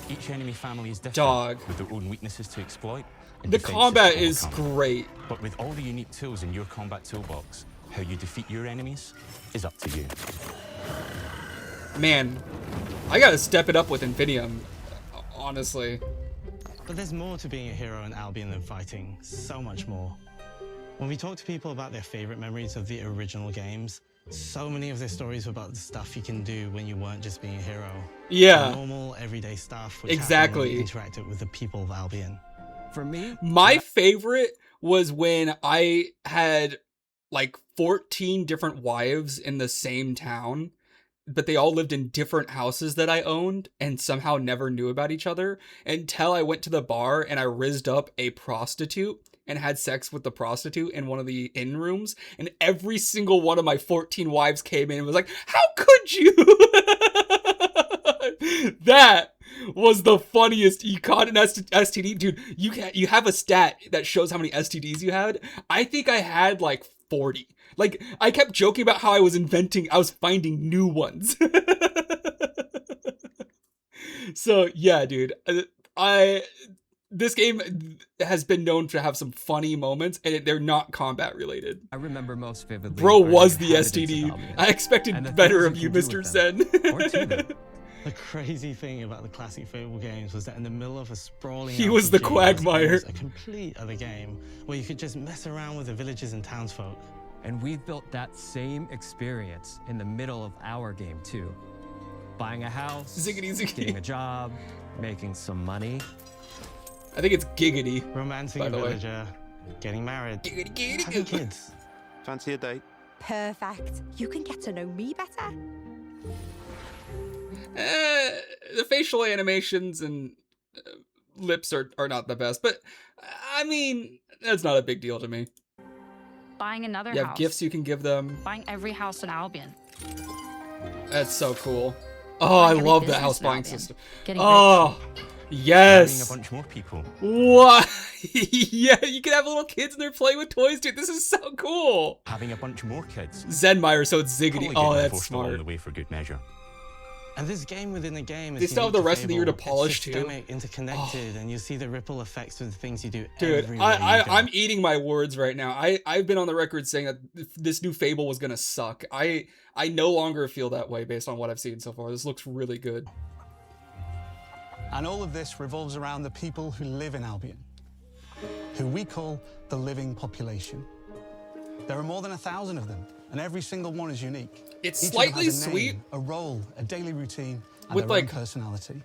Each enemy family is different, Dog. with their own weaknesses to exploit. And The defenses combat to is overcome. great. But with all the unique tools in your combat toolbox, how you defeat your enemies is up to you. Man, I gotta step it up with Infinium, honestly. But there's more to being a hero in Albion than fighting, so much more. When we talk to people about their favorite memories of the original games, so many of their stories were about the stuff you can do when you weren't just being a hero. Yeah. The normal, everyday stuff which Exactly. happened when you interacted with the people of Albion. For me, My favorite was when I had like 14 different wives in the same town, but they all lived in different houses that I owned and somehow never knew about each other until I went to the bar and I rizzed up a prostitute and had sex with the prostitute in one of the inn rooms. And every single one of my 14 wives came in and was like, how could you? That was the funniest. You caught an STD. Dude, you have a stat that shows how many STDs you had. I think I had like 40. Like, I kept joking about how I was finding new ones. So, yeah, dude. This game has been known to have some funny moments, and they're not combat related. I remember most vividly. Bro are was the inhabitants of STD. Albion, I expected and the better things of you, can do Mr. with Zen. them, or to them. The crazy thing about the classic Fable games was that in the middle of a sprawling He was the RPG, Quagmire. was a complete other game where you could just mess around with the villagers and townsfolk. And we've built that same experience in the middle of our game too. Buying a house, Ziggity, ziggity. getting a job, making some money. I think it's giggity. Romancing By a the way. villager, getting married, Giggity, giggity, having giggity. kids. Fancy a date? Perfect. You can get to know me better. The facial animations and lips are not the best, but I mean, that's not a big deal to me. Buying another You have house. gifts you can give them. Buying every house in Albion. That's so cool. Oh, I Buying every love the business house in buying Albion. system. Getting Oh, rich. Marrying a yes. bunch more people. What? Yeah, you can have little kids and they're playing with toys, dude. This is so cool. Having a bunch more kids. Zenmeyer, so it's ziggity. Probably Oh, getting that's divorced along smart. the way for good measure. And this game within a game is They still have unique the rest of the year to Fable. polish, it's too. systemic, interconnected, and you see the ripple effects of the things you do Dude, everywhere you go. I'm eating my words right now. I've been on the record saying that this new Fable was gonna suck. I no longer feel that way based on what I've seen so far. This looks really good. And all of this revolves around the people who live in Albion, who we call the living population. There are more than 1,000 of them, and every single one is unique. It's Each of them slightly has a name, sweet, a role, a daily routine, and with, their own like, personality.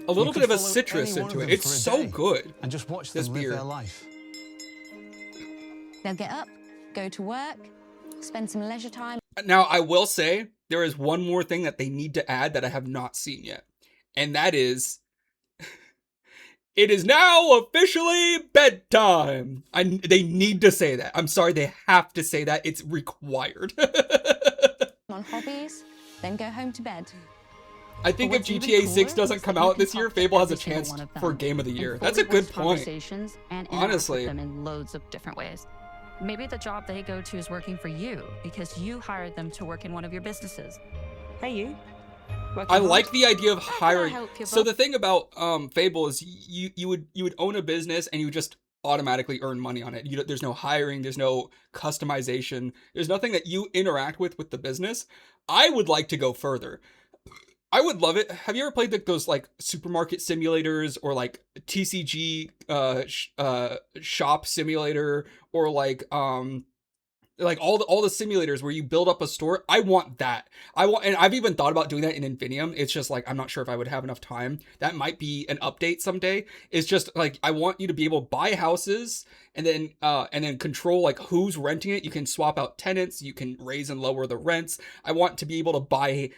a little You bit could of a follow citrus any one into of it. them It's for a so day good. And just watch This them live beer. their life. They'll get up, go to work, spend some leisure time. Now, I will say there is one more thing that they need to add that I have not seen yet, and that is, it is now officially bedtime. They need to say that. I'm sorry, they have to say that. It's required. On hobbies, then go home to bed. I think But if what's even GTA 6 cooler doesn't is come that you out can this year, talk to Fable has a every single chance one of for them Game of the and Year. fully That's a good voice point. Conversations and interact Honestly. with them in loads of different ways. Maybe the job they go to is working for you because you hired them to work in one of your businesses. Hey, you. I like the idea of How can I hiring. help you, So bub? the thing about Fable is you would own a business and you would just automatically earn money on it. There's no hiring, there's no customization, there's nothing that you interact with the business. I would like to go further. I would love it. Have you ever played those like supermarket simulators or like TCG shop simulator or like Like all the simulators where you build up a store. I want that. And I've even thought about doing that in Infinium. It's just like, I'm not sure if I would have enough time. That might be an update someday. It's just like, I want you to be able to buy houses and then control like who's renting it. You can swap out tenants. You can raise and lower the rents. I want to be able to buy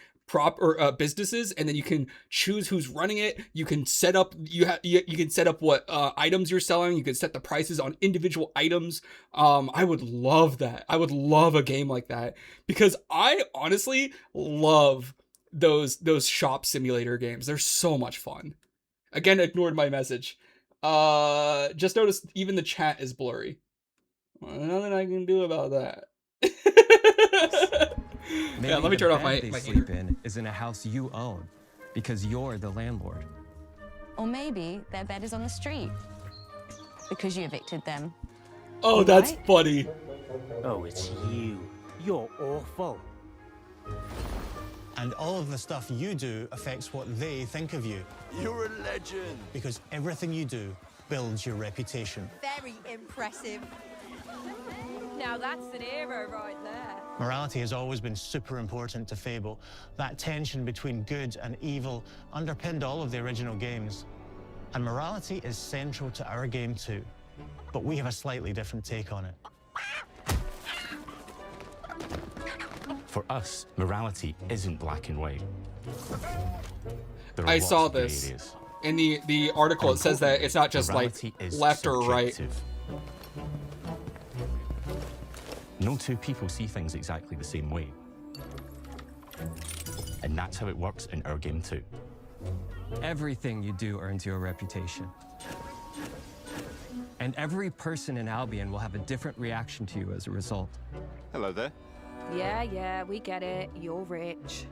businesses, and then you can choose who's running it. You can set up you can set up what items you're selling. You can set the prices on individual items. I would love that. I would love a game like that, because I honestly love those shop simulator games. They're so much fun. Again, ignored my message. Just noticed even the chat is blurry. Well, nothing I can do about that. Maybe yeah, let me turn off my sleep in is in a house you own because you're the landlord. Or maybe their bed is on the street because you evicted them. Oh, that's funny. Oh, it's you. You're awful. And all of the stuff you do affects what they think of you. You're a legend. Because everything you do builds your reputation. Very impressive. Now that's an hero right there. Morality has always been super important to Fable. That tension between good and evil underpinned all of the original games. And morality is central to our game too. But we have a slightly different take on it. For us, morality isn't black and white. There are I lots saw of grey this areas. in the article. It says that it's not just like Morality is left or right. subjective. No two people see things exactly the same way. And that's how it works in our game too. Everything you do earns you a reputation. And every person in Albion will have a different reaction to you as a result. Hello there. Yeah, we get it. You're rich.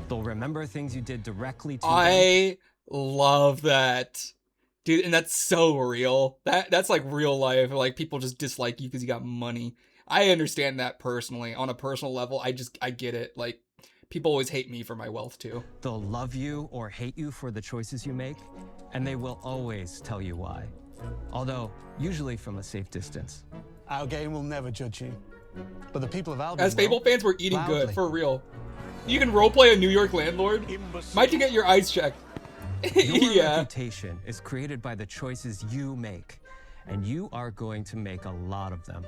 They'll remember things you did directly to them. I love that. Dude, and that's so real. That's like real life. Like, people just dislike you because you got money. I understand that personally. On a personal level, I get it. Like, people always hate me for my wealth too. They'll love you or hate you for the choices you make, and they will always tell you why. Although, usually from a safe distance. Our game will never judge you. But the people of Albion As Fable will, fans, we're eating loudly. good, for real. You can roleplay a New York landlord? Might you get your eyes checked? Your Yeah. reputation is created by the choices you make, and you are going to make a lot of them.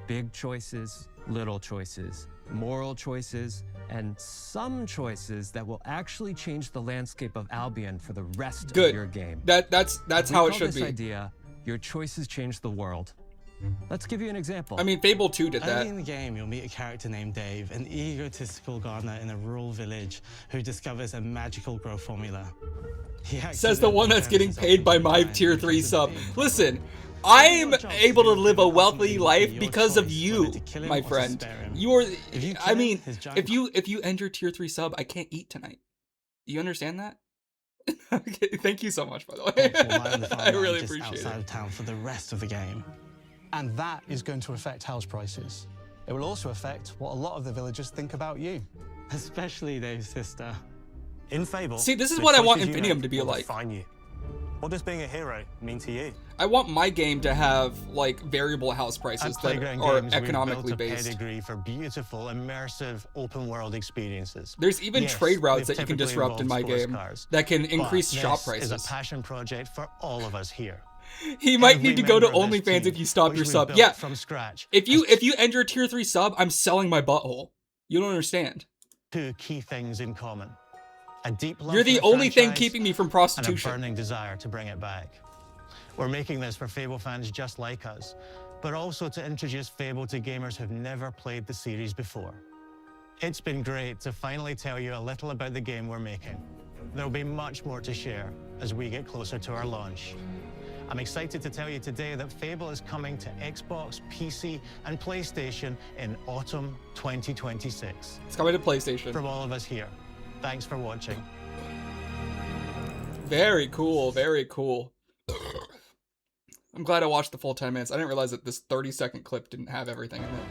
Big choices, little choices, moral choices, and some choices that will actually change the landscape of Albion for the rest Good. of your game. That's We how it call should this be. idea, your choices change the world. Let's give you an example. I mean, Fable 2 did Early that. in the game, you'll meet a character named Dave, an egotistical gardener in a rural village who discovers a magical grow formula. Says the one that's getting paid by my tier 3 sub. Listen, I'm able to live a wealthy life because of you, my friend. You're, I mean, if you end your tier 3 sub, I can't eat tonight. You understand that? Okay, thank you so much, by the way. I really appreciate outside it. of town for the rest of the game. And that is going to affect house prices. It will also affect what a lot of the villagers think about you. Especially Dave's sister. In Fable, See, this is the what I want choices you Infinium make to be will like. define you. What does being a hero mean to you? I want my game to have like variable house prices At that Playground are Games, economically we've built a based. pedigree for beautiful, immersive, open-world experiences. There's even Yes, trade routes they've that you can typically disrupt in my involved sports game cars. that can increase But shop this prices. is a passion project for all of us here. He might Every need to go to member of this OnlyFans team, if you stop which your we've sub. built Yeah, from scratch. if you end your tier 3 sub, I'm selling my butthole. You don't understand. Two key things in common: a deep love You're for the only thing franchise keeping me from and a prostitution. burning desire to bring it back. We're making this for Fable fans just like us, but also to introduce Fable to gamers who've never played the series before. It's been great to finally tell you a little about the game we're making. There'll be much more to share as we get closer to our launch. I'm excited to tell you today that Fable is coming to Xbox, PC, and PlayStation in autumn 2026. It's coming to PlayStation. From all of us here, thanks for watching. Very cool, very cool. I'm glad I watched the full 10 minutes. I didn't realize that this 30-second clip didn't have everything in it.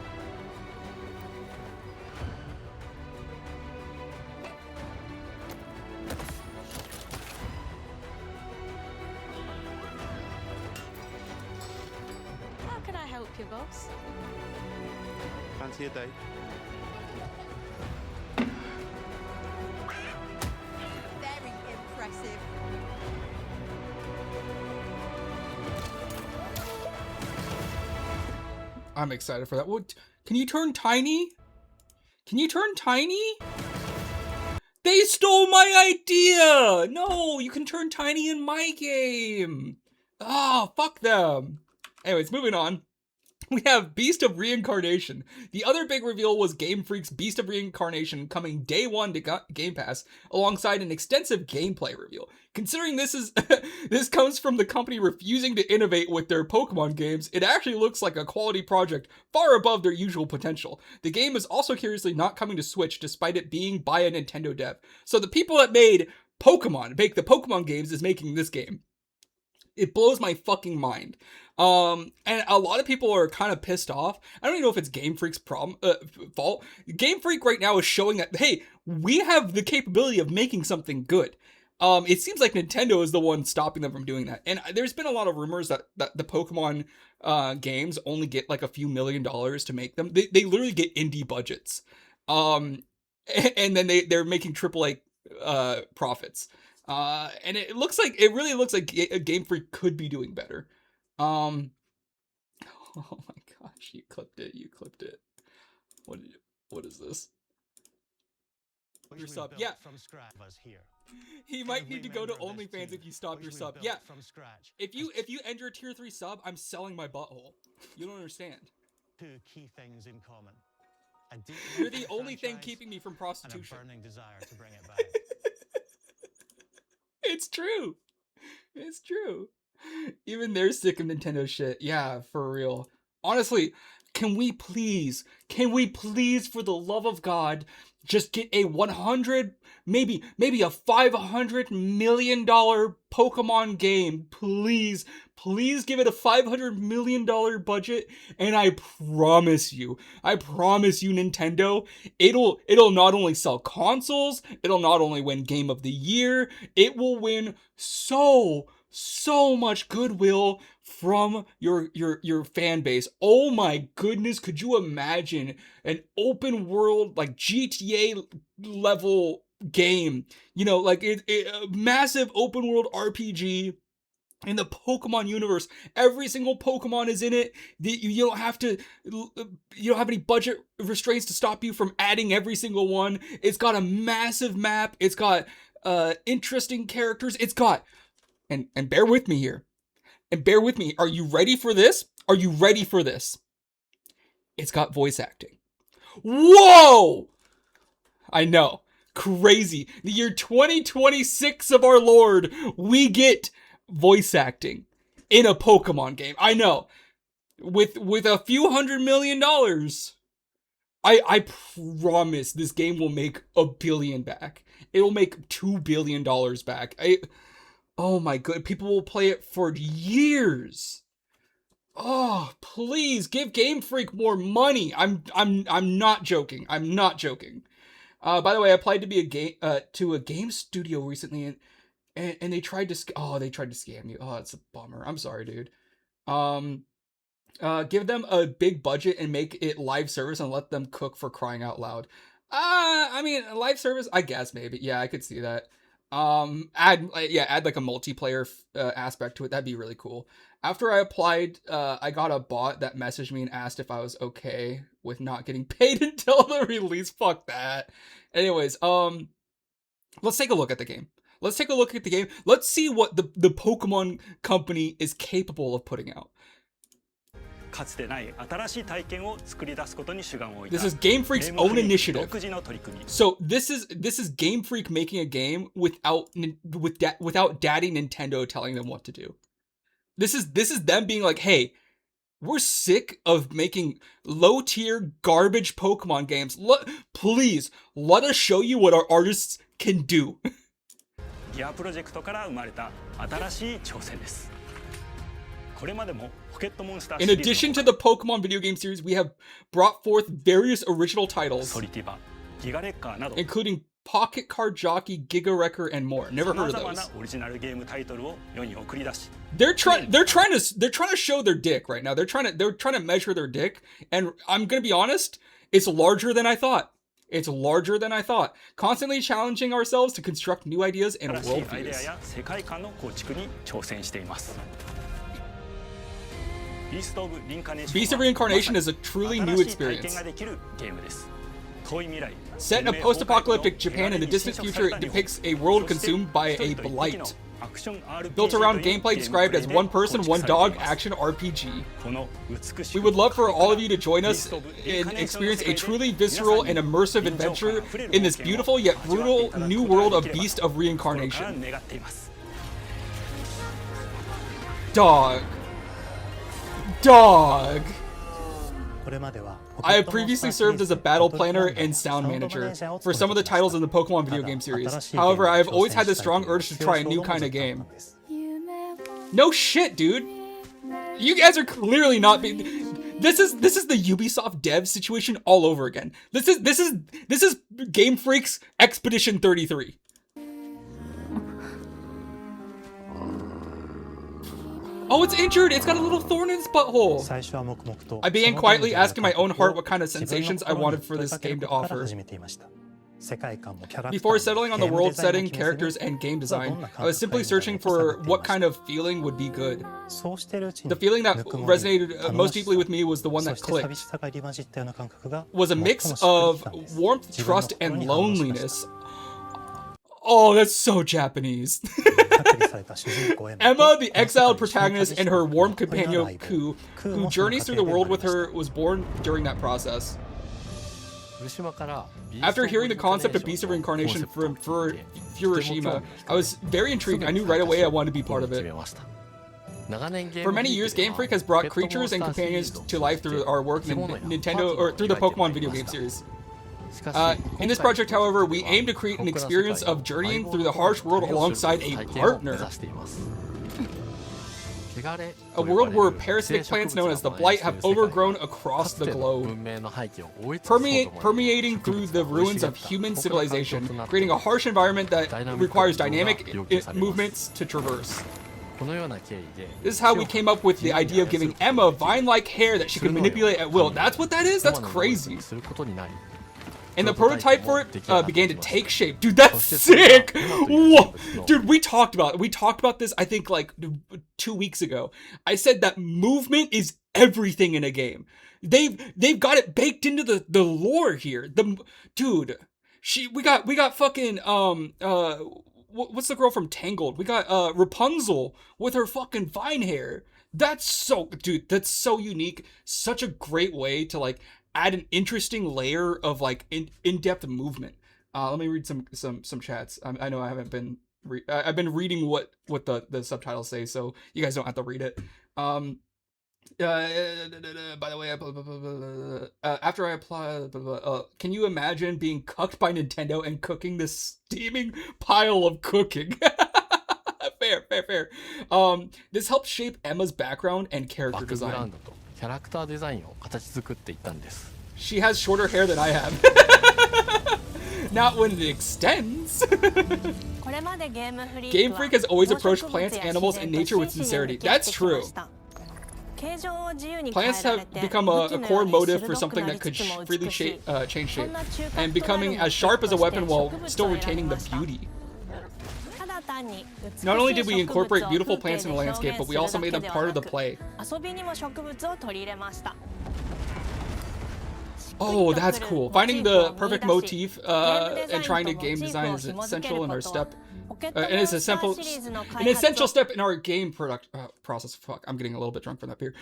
How can I help you, boss? Fancy a date? Very impressive. I'm excited for that. What? Can you turn tiny? Can you turn tiny? They stole my idea! No, you can turn tiny in my game. Oh, fuck them. Anyways, moving on. We have Beast of Reincarnation. The other big reveal was Game Freak's Beast of Reincarnation coming day one to Game Pass, alongside an extensive gameplay reveal. Considering this is this comes from the company refusing to innovate with their Pokemon games, it actually looks like a quality project far above their usual potential. The game is also curiously not coming to Switch, despite it being by a Nintendo dev. So the people that make the Pokemon games, is making this game. It blows my fucking mind. And a lot of people are kind of pissed off. I don't even know if it's Game Freak's fault. Game Freak right now is showing that, hey, we have the capability of making something good. It seems like Nintendo is the one stopping them from doing that. And there's been a lot of rumors that the Pokemon games only get like a few $1 million to make them. They literally get indie budgets. And then they're making AAA profits. And it really looks like Game Freak could be doing better. Oh my gosh, you clipped it. What is this? Your sub. Yeah. From scratch was here. He might need to go to OnlyFans if you stop your sub. Yeah. From scratch. If you end your tier 3 sub, I'm selling my butthole. You don't understand. Two key things in common. You're the only thing keeping me from prostitution. And a burning desire to bring it back. It's true. It's true. Even they're sick of Nintendo shit. Yeah, for real. Honestly, can we please, for the love of God, just get a 100, maybe a $500 million Pokemon game? Please give it a $500 million budget, and I promise you, Nintendo, it'll not only sell consoles, it'll not only win Game of the Year, it will win so much goodwill from your fan base. Oh my goodness, could you imagine an open world, like GTA level game, like a massive open world RPG in the Pokemon universe? Every single Pokemon is in it. You don't have any budget restraints to stop you from adding every single one. It's got a massive map. It's got interesting characters. It's got, and bear with me here. And bear with me. Are you ready for this? It's got voice acting. Whoa! I know. Crazy. The year 2026 of our Lord, we get voice acting in a Pokemon game. I know. With a few $100 million. I promise this game will make $1 billion back. It'll make $2 billion back. Oh my god, people will play it for years. Oh, please give Game Freak more money. I'm not joking. By the way, I applied to be a game studio recently, and they tried to scam you. Oh, it's a bummer. I'm sorry, dude. Give them a big budget and make it live service and let them cook, for crying out loud. I mean, live service, I guess maybe. Yeah, I could see that. Add like a multiplayer aspect to it. That'd be really cool. After I applied, I got a bot that messaged me and asked if I was okay with not getting paid until the release. Fuck that. Anyways, let's take a look at the game. Let's see what the Pokemon company is capable of putting out. This is Game Freak's own initiative. So this is Game Freak making a game without Daddy Nintendo telling them what to do. This is them being like, hey, we're sick of making low-tier garbage Pokemon games. Please, let us show you what our artists can do. In addition to the Pokemon video game series, we have brought forth various original titles, including Pocket Card Jockey, Giga Wrecker, and more. Never heard of those. They're trying to show their dick right now. They're trying to measure their dick, and I'm gonna be honest, it's larger than I thought. It's larger than I thought. Constantly challenging ourselves to construct new ideas and worldviews. Beast of Reincarnation is a truly new experience. Set in a post-apocalyptic Japan in the distant future, it depicts a world consumed by a blight. Built around gameplay described as one person, one dog action RPG. We would love for all of you to join us and experience a truly visceral and immersive adventure in this beautiful yet brutal new world of Beast of Reincarnation. Dog. I have previously served as a battle planner and sound manager for some of the titles in the Pokemon video game series. However, I have always had this strong urge to try a new kind of game. No shit, dude. You guys are clearly not being... This is the Ubisoft dev situation all over again. This is Game Freak's Expedition 33. Oh, it's injured! It's got a little thorn in its butthole! I began quietly asking my own heart what kind of sensations I wanted for this game to offer. Before settling on the world setting, characters, and game design, I was simply searching for what kind of feeling would be good. The feeling that resonated most deeply with me was the one that clicked. Was a mix of warmth, trust, and loneliness. Oh, that's so Japanese. Emma, the exiled protagonist, and her warm companion Ku, who journeys through the world with her, was born during that process. After hearing the concept of Beast of Reincarnation from Fukushima, I was very intrigued. I knew right away I wanted to be part of it. For many years, Game Freak has brought creatures and companions to life through our work in Nintendo or through the Pokemon video game series. In this project, however, we aim to create an experience of journeying through the harsh world alongside a partner. A world where parasitic plants known as the Blight have overgrown across the globe, permeating through the ruins of human civilization, creating a harsh environment that requires dynamic movements to traverse. This is how we came up with the idea of giving Emma vine-like hair that she can manipulate at will. That's what that is? That's crazy. And the prototype for it began to take shape. Dude, that's sick! Whoa. Dude, we talked about this, I think, like 2 weeks ago. I said that movement is everything in a game. They've got it baked into the lore here. Dude, we got fucking what's the girl from Tangled? We got Rapunzel with her fucking vine hair. That's so unique. Such a great way to like add an interesting layer of like in-depth movement. Let me read some chats. I know I haven't been I've been reading what the subtitles say, so you guys don't have to read it. By the way, after I apply, can you imagine being cucked by Nintendo and cooking this steaming pile of cooking? Fair. This helps shape Emma's background and character design. She has shorter hair than I have. Not when it extends. Game Freak has always approached plants, animals, and nature with sincerity. That's true. Plants have become a core motive for something that could freely change shape, and becoming as sharp as a weapon while still retaining the beauty. Not only did we incorporate beautiful plants in the landscape, but we also made them part of the play. Oh, that's cool. Finding the perfect motif and trying to game design is essential in our step. And it's an essential step in our game process. Fuck, I'm getting a little bit drunk from that beer.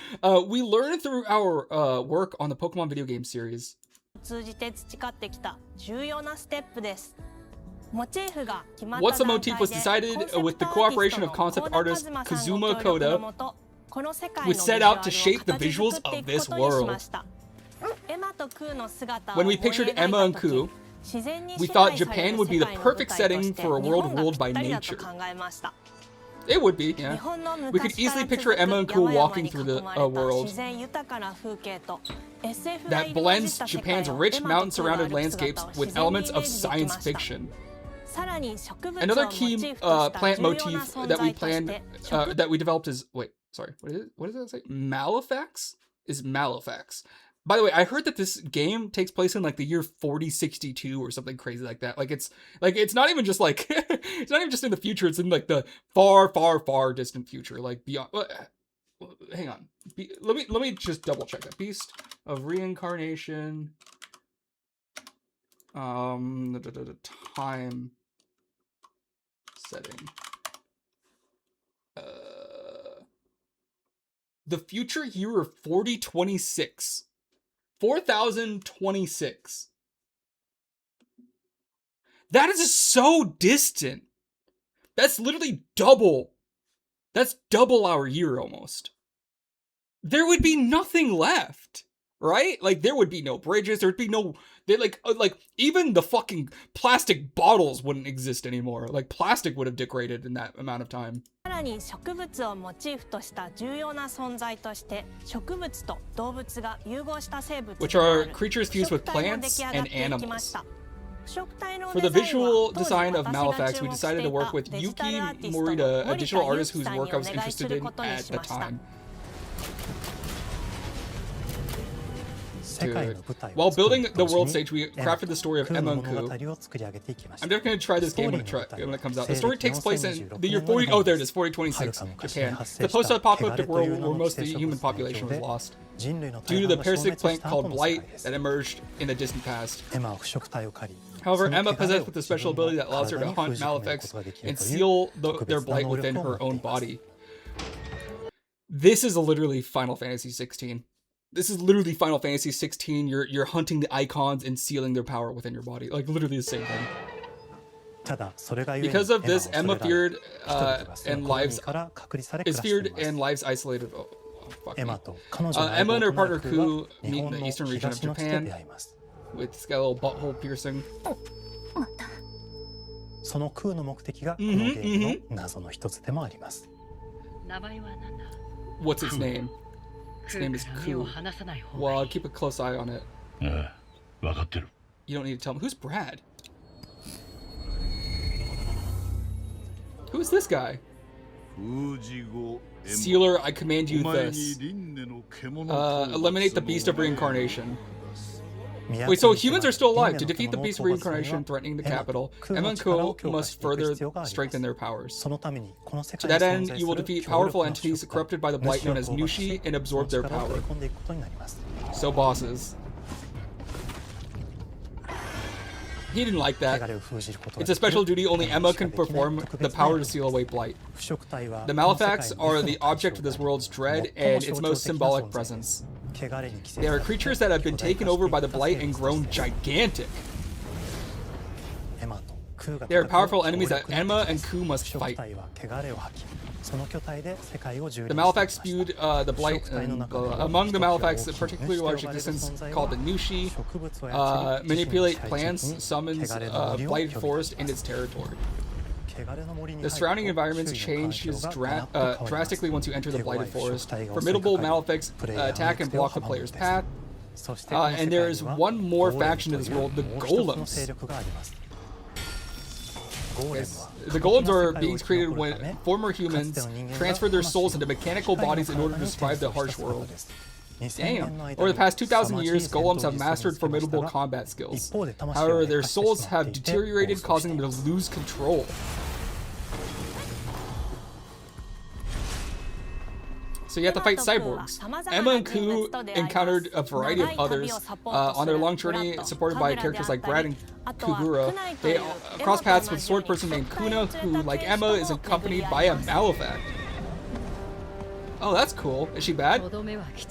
We learned through our work on the Pokemon video game series. What's the motif was decided with the cooperation of concept artist Kazuma Koda. We set out to shape the visuals of this world. When we pictured Emma and Ku, we thought Japan would be the perfect setting for a world ruled by nature. It would be, yeah. We could easily picture Emma and Ku walking through the world that blends Japan's rich mountain-surrounded landscapes with elements of science fiction. Another key plant motif that we developed is what does that say? Malefax is Malefax. By the way, I heard that this game takes place in like the year 4062 or something crazy like that. Like it's not even just like it's not even just in the future. It's in like the far distant future, like beyond. Hang on, let me just double check that. Beast of Reincarnation. The time setting. The future year of 4026. 4026. That is so distant. That's literally double. That's double our year almost. There would be nothing left, right? Like there would be no bridges. There'd be no. Like even the fucking plastic bottles wouldn't exist anymore. Like plastic would have degraded in that amount of time. Which are creatures fused with plants and animals. For the visual design of Malefax, we decided to work with Yuki Morita, a digital artist whose work I was interested in at the time. Dude. While building the world stage, we crafted the story of Emma and Ku. I'm definitely going to try this game when it comes out. The story takes place in the year 4026, Japan. The post-apocalyptic world where most of the human population was lost due to the parasitic plant called Blight that emerged in the distant past. However, Emma possessed with a special ability that allows her to hunt Malefics and seal their blight within her own body. This is literally Final Fantasy 16. This is literally Final Fantasy 16. You're hunting the icons and sealing their power within your body. Like literally the same thing. Because of this, Emma feared and lives isolated. Oh, fuck me. Emma and her partner Ku meet in the eastern region of Japan with got a little butthole piercing. What's its name? His name is Ku. Well, I'll keep a close eye on it. You don't need to tell me. Who's Brad? Who's this guy? Sealer, I command you this. Eliminate the Beast of Reincarnation. Wait, so humans are still alive. To defeat the Beast of Reincarnation threatening the capital, Emma and Ku must further strengthen their powers. To that end, you will defeat powerful entities corrupted by the blight known as Nushi and absorb their power. So bosses. He didn't like that. It's a special duty only Emma can perform, the power to seal away blight. The Malefax are the object of this world's dread and its most symbolic presence. They are creatures that have been taken over by the blight and grown gigantic. They are powerful enemies that Emma and Ku must fight. The Malefax spewed the blight, and among the Malefax, a particularly large existence called the Nushi, manipulate plants, summons blighted forest in its territory. The surrounding environments changes drastically once you enter the blighted forest. Formidable Malefics attack and block the player's path. And there is one more faction in this world, the Golems. Yes. The Golems are beings created when former humans transfer their souls into mechanical bodies in order to survive the harsh world. Damn. Over the past 2,000 years, Golems have mastered formidable combat skills. However, their souls have deteriorated, causing them to lose control. So you have to fight cyborgs. Emma and Ku encountered a variety of others on their long journey, supported by characters like Brad and Kugura. They cross paths with a sword person named Kuna, who, like Emma, is accompanied by a Malefact. Oh, that's cool. Is she bad?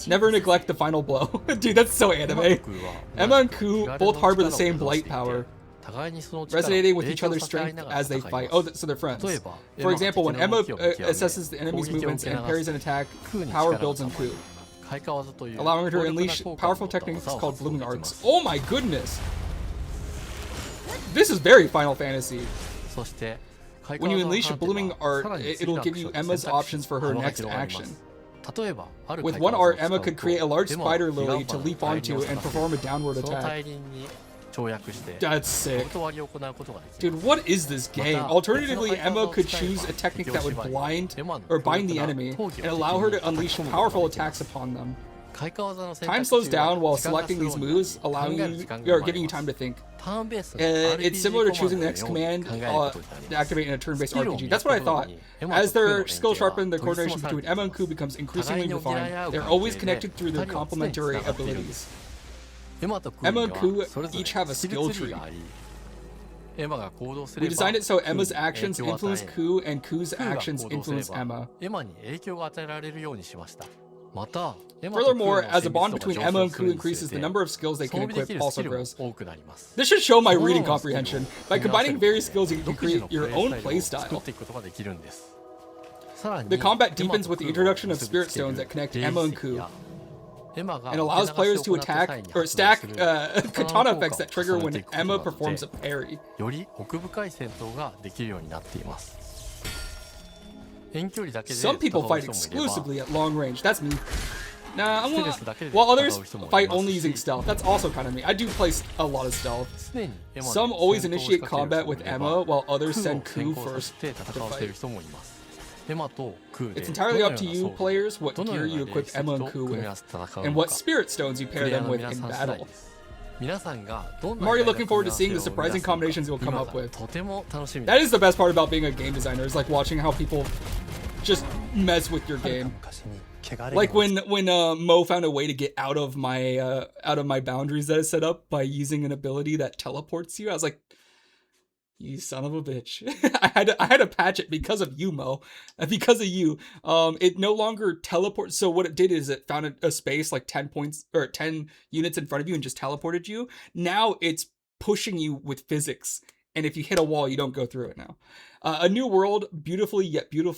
Never neglect the final blow. Dude, that's so anime. Emma and Ku both harbor the same blight power, resonating with each other's strength as they fight. Oh, so they're friends. For example, when Emma assesses the enemy's movements and parries an attack, power builds in Ku, allowing her to unleash powerful techniques called blooming arcs. Oh my goodness! This is very Final Fantasy. When you unleash a blooming art, it'll give you Emma's options for her next action. With one art, Emma could create a large spider lily to leap onto and perform a downward attack. That's sick. Dude, what is this game? Alternatively, Emma could choose a technique that would blind or bind the enemy and allow her to unleash powerful attacks upon them. Time slows down while selecting these moves, allowing you or giving you time to think. It's similar to choosing the next command to activate in a turn-based RPG. That's what I thought. As their skill sharpened, the coordination between Emma and Ku becomes increasingly refined. They're always connected through their complementary abilities. Emma and Ku each have a skill tree. We designed it so Emma's actions influence Ku and Ku's actions influence Emma. Furthermore, as the bond between Emma and Ku increases, the number of skills they can equip also grows. This should show my reading comprehension. By combining various skills, you can create your own playstyle. The combat deepens with the introduction of spirit stones that connect Emma and Ku, and allows players to attack or stack katana effects that trigger when Emma performs a parry. Some people fight exclusively at long range. That's me. Nah, while others fight only using stealth. That's also kind of me. I do play a lot of stealth. Some always initiate combat with Emma, while others send Ku first to fight. It's entirely up to you, players, what gear you equip Emma and Ku with, and what spirit stones you pair them with in battle. I'm already looking forward to seeing the surprising combinations you'll come up with. That is the best part about being a game designer, is like watching how people just mess with your game. Like when Mo found a way to get out of my boundaries that I set up by using an ability that teleports you. I was like, you son of a bitch. I had to patch it because of you, Mo. Because of you. It no longer teleports. So what it did is it found a space like 10 points or 10 units in front of you and just teleported you. Now it's pushing you with physics. And if you hit a wall, you don't go through it now. A new world, beautiful yet brutal,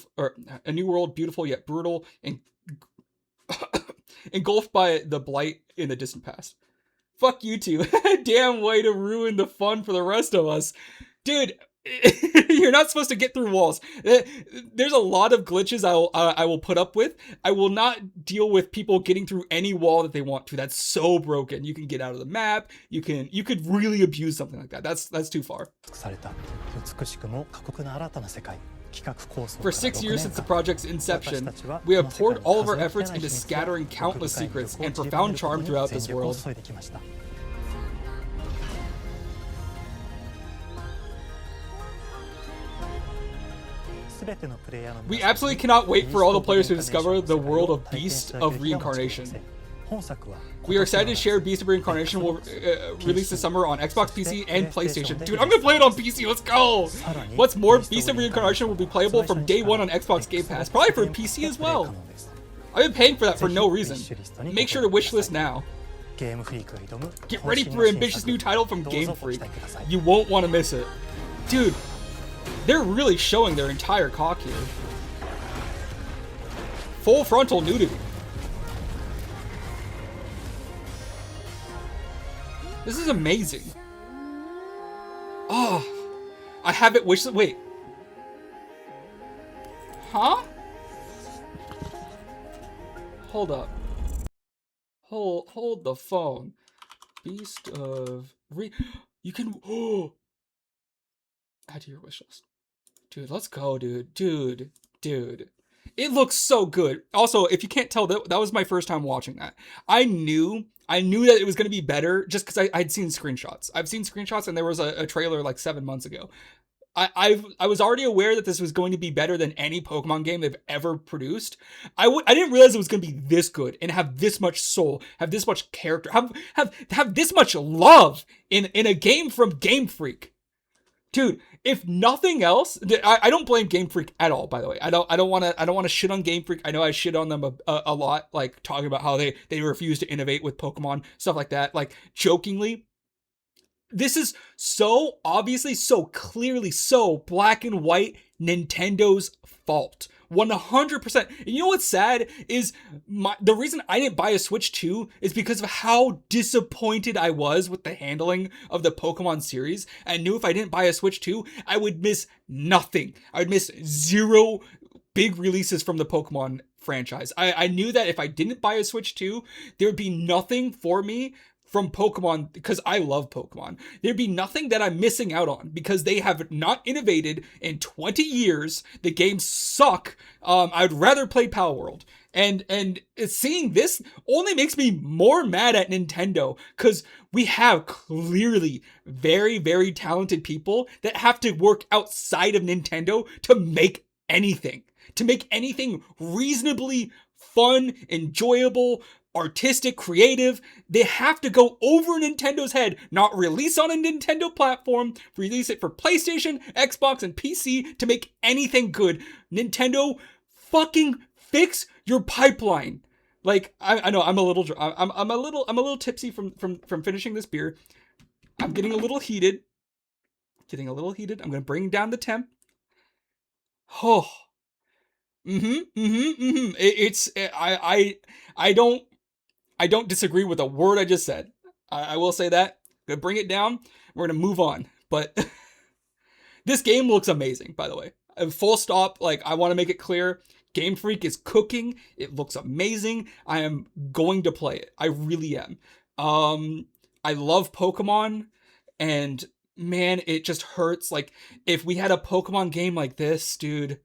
and engulfed by the blight in the distant past. Fuck you two. Damn way to ruin the fun for the rest of us. Dude, you're not supposed to get through walls. There's a lot of glitches I will put up with. I will not deal with people getting through any wall that they want to. That's so broken. You can get out of the map. You could really abuse something like that. That's too far. For 6 years since the project's inception, we have poured all of our efforts into scattering countless secrets and profound charm throughout this world. We absolutely cannot wait for all the players to discover the world of Beast of Reincarnation. We are excited to share Beast of Reincarnation will release this summer on Xbox, PC, and PlayStation. Dude, I'm gonna play it on PC, let's go! What's more, Beast of Reincarnation will be playable from day one on Xbox Game Pass, probably for PC as well. I've been paying for that for no reason. Make sure to wishlist now. Get ready for an ambitious new title from Game Freak. You won't want to miss it. Dude, they're really showing their entire cock here. Full frontal nudity. This is amazing. Oh, I have it wishlist. Wait. Huh? Hold up. Hold the phone. Beast of you can add to your wishlist. Dude, let's go, dude. Dude. It looks so good. Also, if you can't tell, that was my first time watching that. I knew that it was going to be better just because I'd seen screenshots. I've seen screenshots, and there was a trailer like 7 months ago. I was already aware that this was going to be better than any Pokemon game they've ever produced. I didn't realize it was going to be this good and have this much soul, have this much character, have this much love in a game from Game Freak. Dude, if nothing else, I don't blame Game Freak at all, by the way. I don't want to shit on Game Freak. I know I shit on them a lot, like talking about how they refuse to innovate with Pokemon, stuff like that, like jokingly. This is so obviously, so clearly, so black and white Nintendo's fault. 100%. And you know what's sad is the reason I didn't buy a Switch 2 is because of how disappointed I was with the handling of the Pokemon series. I knew if I didn't buy a Switch 2, I would miss nothing. I would miss 0 big releases from the Pokemon franchise. I knew that if I didn't buy a Switch 2, there would be nothing for me from Pokemon, because I love Pokemon. There'd be nothing that I'm missing out on because they have not innovated in 20 years. The games suck. I'd rather play Power World. And seeing this only makes me more mad at Nintendo, because we have clearly very, very talented people that have to work outside of Nintendo to make anything reasonably fun, enjoyable, artistic, creative. They have to go over Nintendo's head, not release on a Nintendo platform, release it for PlayStation, Xbox, and PC to make anything good. Nintendo, fucking fix your pipeline. Like, I know I'm a little tipsy from finishing this beer. I'm getting a little heated. I'm gonna bring down the temp. Oh. I don't disagree with a word I just said. I will say that. I'm gonna bring it down. We're gonna move on. But this game looks amazing, by the way. Full stop. Like, I want to make it clear. Game Freak is cooking. It looks amazing. I am going to play it. I really am. I love Pokemon, and man, it just hurts. Like, if we had a Pokemon game like this, dude,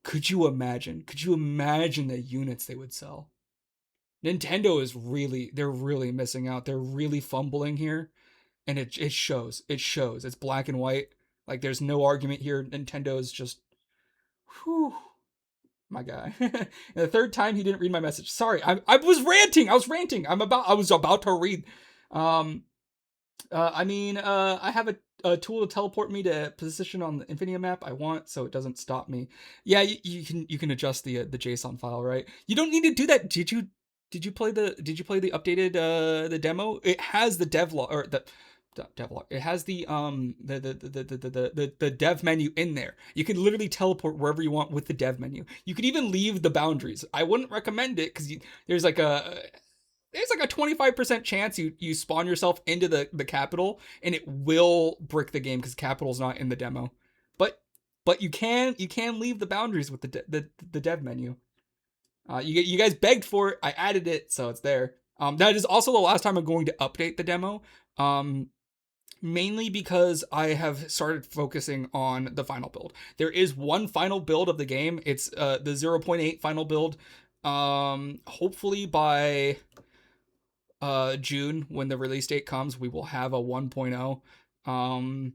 could you imagine? Could you imagine the units they would sell? Nintendo is they're really missing out. They're really fumbling here. And it shows. It shows. It's black and white. Like, there's no argument here. Nintendo is just, whew, my guy. And the third time he didn't read my message. Sorry, I was ranting. I was about to read. I have a tool to teleport me to position on the Infinium map I want, so it doesn't stop me. Yeah, you can adjust the JSON file, right? You don't need to do that. Did you play the updated the demo? It has the devlog, or the devlog. It has the dev menu in there. You can literally teleport wherever you want with the dev menu. You could even leave the boundaries. I wouldn't recommend it because there's like a 25% chance you spawn yourself into the capital and it will brick the game because capital's not in the demo. But you can leave the boundaries with the dev menu. You guys begged for it. I added it, so it's there. That is also the last time I'm going to update the demo. Mainly because I have started focusing on the final build. There is one final build of the game. It's the 0.8 final build. Hopefully by June, when the release date comes, we will have a 1.0.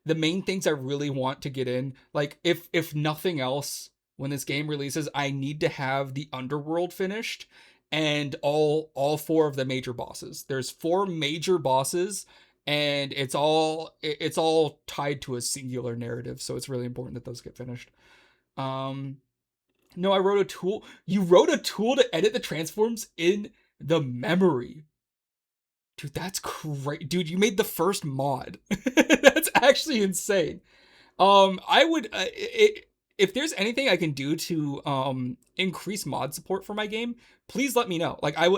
The main things I really want to get in, like, if nothing else, when this game releases, I need to have the underworld finished and all 4 of the major bosses. There's 4 major bosses, and it's all tied to a singular narrative, so it's really important that those get finished. No, I wrote a tool. You wrote a tool to edit the transforms in the memory. Dude, that's great. Dude, you made the first mod. That's actually insane. I would if there's anything I can do to increase mod support for my game, please let me know. Like, I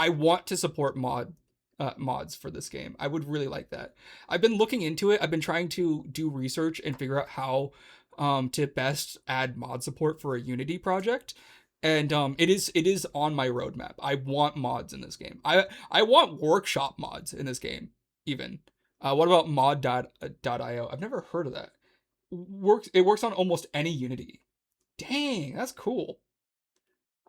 want to support mods for this game. I would really like that. I've been looking into it. I've been trying to do research and figure out how to best add mod support for a Unity project. And it is on my roadmap. I want mods in this game. I want workshop mods in this game, even. What about mod.io? I've never heard of that. It works on almost any Unity. Dang, that's cool.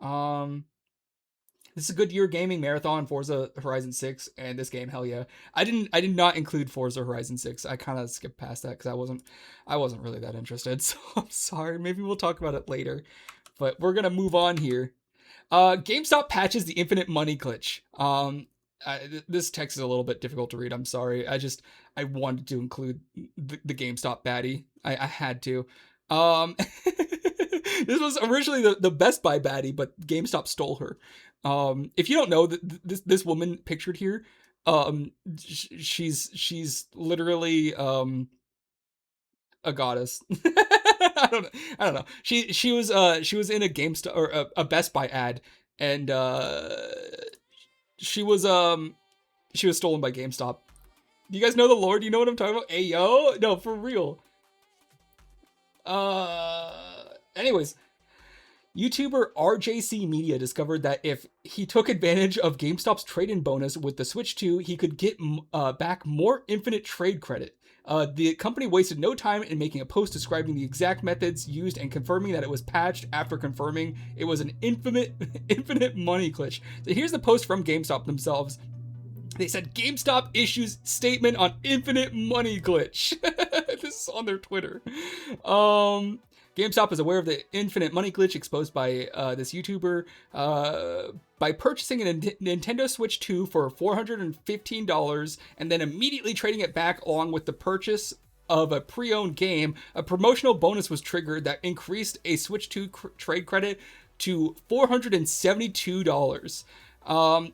This is a good year gaming marathon, Forza Horizon 6, and this game, hell yeah. I did not include Forza Horizon 6. I kind of skipped past that because I wasn't really that interested. So I'm sorry. Maybe we'll talk about it later. But we're gonna move on here. GameStop patches the infinite money glitch. This text is a little bit difficult to read. I'm sorry. I wanted to include the GameStop baddie. I had to. This was originally the Best Buy baddie, but GameStop stole her. If you don't know, this woman pictured here, she's literally a goddess. I don't know. She was in a GameStop or a Best Buy ad, and she was stolen by GameStop. Do you guys know the lore? Do you know what I'm talking about? Hey yo, no, for real. Anyways, YouTuber RJC Media discovered that if he took advantage of GameStop's trade-in bonus with the Switch 2, he could get back more infinite trade credit. The company wasted no time in making a post describing the exact methods used and confirming that it was patched after confirming it was an infinite money glitch. So here's the post from GameStop themselves. They said GameStop issues statement on infinite money glitch. This is on their Twitter. GameStop is aware of the infinite money glitch exposed by this YouTuber by purchasing a Nintendo Switch 2 for $415 and then immediately trading it back along with the purchase of a pre-owned game. A promotional bonus was triggered that increased a Switch 2 trade credit to $472.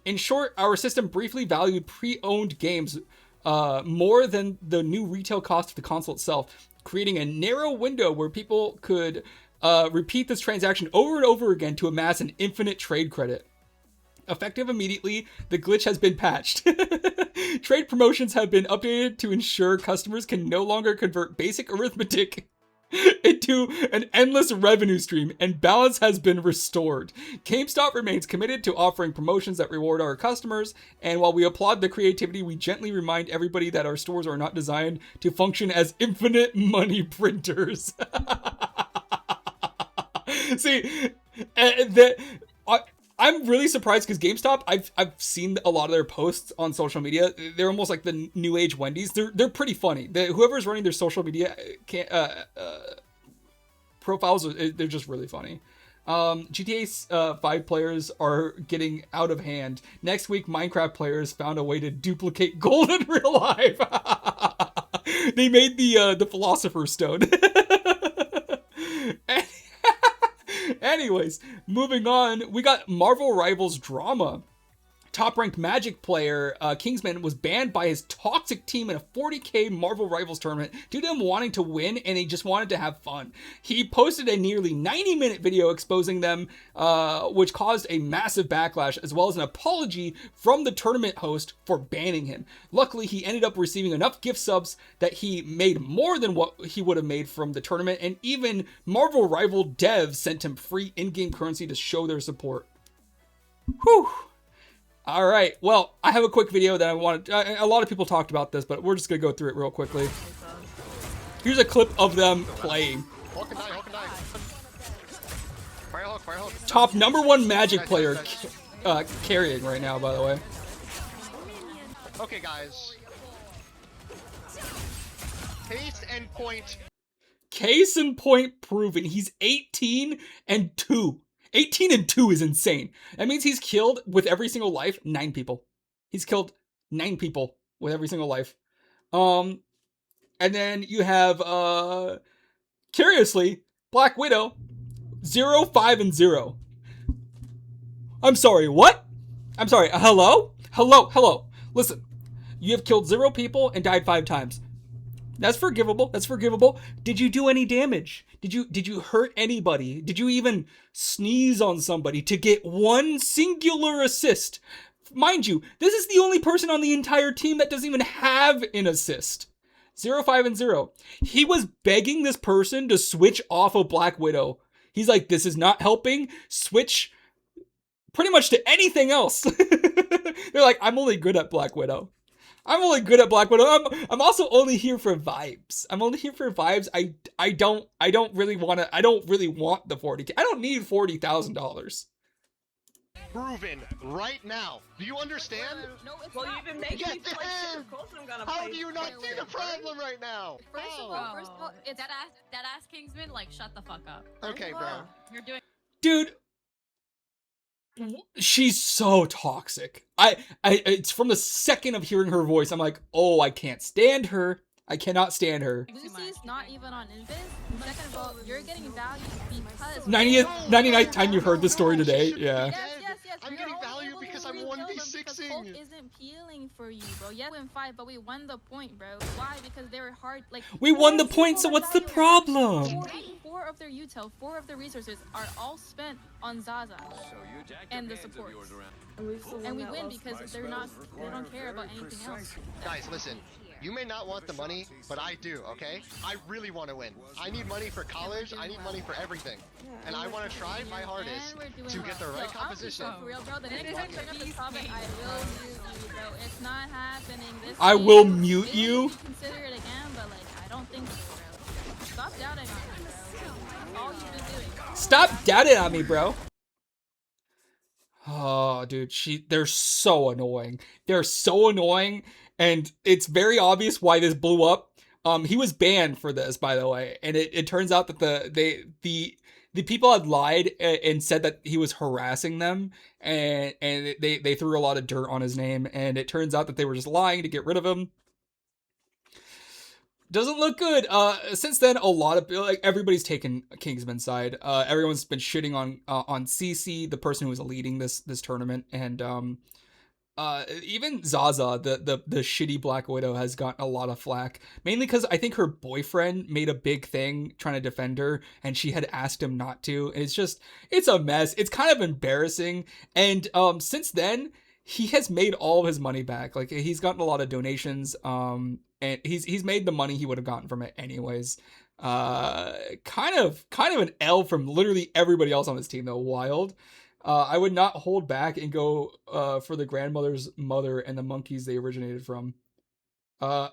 In short, our system briefly valued pre-owned games more than the new retail cost of the console itself, creating a narrow window where people could repeat this transaction over and over again to amass an infinite trade credit. Effective immediately, the glitch has been patched. Trade promotions have been updated to ensure customers can no longer convert basic arithmetic into an endless revenue stream, and balance has been restored. GameStop remains committed to offering promotions that reward our customers, and while we applaud the creativity, we gently remind everybody that our stores are not designed to function as infinite money printers. See, I'm really surprised because GameStop, I've seen a lot of their posts on social media. They're almost like the new age Wendy's. They're pretty funny. Whoever's running their social media profiles, they're just really funny. GTA 5 players are getting out of hand. Next week, Minecraft players found a way to duplicate gold in real life. They made the Philosopher's Stone. Anyways, moving on, we got Marvel Rivals drama. Top-ranked Magic player Kingsman was banned by his toxic team in a 40k Marvel Rivals tournament due to him wanting to win and he just wanted to have fun. He posted a nearly 90-minute video exposing them, which caused a massive backlash, as well as an apology from the tournament host for banning him. Luckily, he ended up receiving enough gift subs that he made more than what he would have made from the tournament, and even Marvel Rival devs sent him free in-game currency to show their support. Whew. All right, well, I have a quick video that I wanted. A lot of people talked about this, but we're just gonna go through it real quickly. Here's a clip of them playing. Top #1 Magic player carrying right now, by the way. Okay, guys. Case and point. Case in point proven. He's 18-2. 18-2 is insane. That means he's killed with every single life 9 people. He's killed 9 people with every single life. And then you have curiously, Black Widow 0-5-0. I'm sorry, what? I'm sorry, hello? Hello. Listen, you have killed 0 people and died 5 times. That's forgivable. Did you do any damage? Did you hurt anybody? Did you even sneeze on somebody to get 1 singular assist? Mind you, this is the only person on the entire team that doesn't even have an assist. 0-5-0. He was begging this person to switch off of Black Widow. He's like, this is not helping. Switch pretty much to anything else. They're like, I'm only good at Black Widow. I'm I'm also only here for vibes. I don't really want the 40K. I don't need $40,000. Proven right now. Do you understand? No, well, you've been making me play shit. Of course I'm gonna How play do you not see the problem right now? First of all, it's that ass Kingsman, like, shut the fuck up. Okay, bro. You're doing. Dude, she's so toxic. It's from the second of hearing her voice, I'm like, oh, I can't stand her. I cannot stand her. Lucy's not even on Invis. Second of all, you're getting value because 99th time you've heard this story today. Yeah. Yes. I'm getting value because I'm 1v6 flexing. The Colt isn't peeling for you, bro. Yeah, we win 5, but we won the point, bro. Why? Because they were hard. Like We won the point, so what's the problem? 4 of their util, 4 of their resources are all spent on Zaza and the supports. And we win because they don't care about anything else. Guys, listen. You may not want the money, but I do, okay? I really want to win. I need money for college, I need money for everything. And I want to try my hardest to get the right composition. For real, bro. The next time I bring up this topic, I will mute you, bro. It's not happening this I week. will mute you? Consider it again, but like, I don't think so, bro. Stop doubting on me, bro. All you've been doing. Stop doubting on me, bro. Oh, dude, they're so annoying. They're so annoying, and it's very obvious why this blew up. He was banned for this, by the way, and it turns out that the people had lied and said that he was harassing them, and they threw a lot of dirt on his name, and it turns out that they were just lying to get rid of him. Doesn't look good. Since then, a lot of everybody's taken Kingsman's side. Everyone's been shitting on CC, the person who was leading this tournament, and even Zaza, the shitty Black Widow, has gotten a lot of flack. Mainly because I think her boyfriend made a big thing trying to defend her, and she had asked him not to. And it's a mess. It's kind of embarrassing. And since then, he has made all of his money back. Like, he's gotten a lot of donations. And he's made the money he would have gotten from it anyways. Kind of an L from literally everybody else on this team though. Wild. I would not hold back and go for the grandmother's mother and the monkeys they originated from. I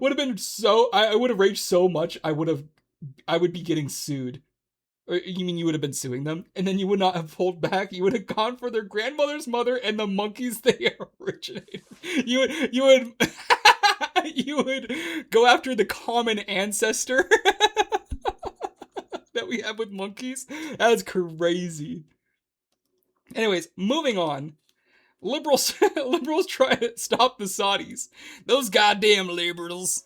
would have raged so much I would be getting sued. You mean you would have been suing them? And then you would not have pulled back? You would have gone for their grandmother's mother and the monkeys they originated. You would you would go after the common ancestor that we have with monkeys? That's crazy. Anyways, moving on. Liberals try to stop the Saudis. Those goddamn liberals.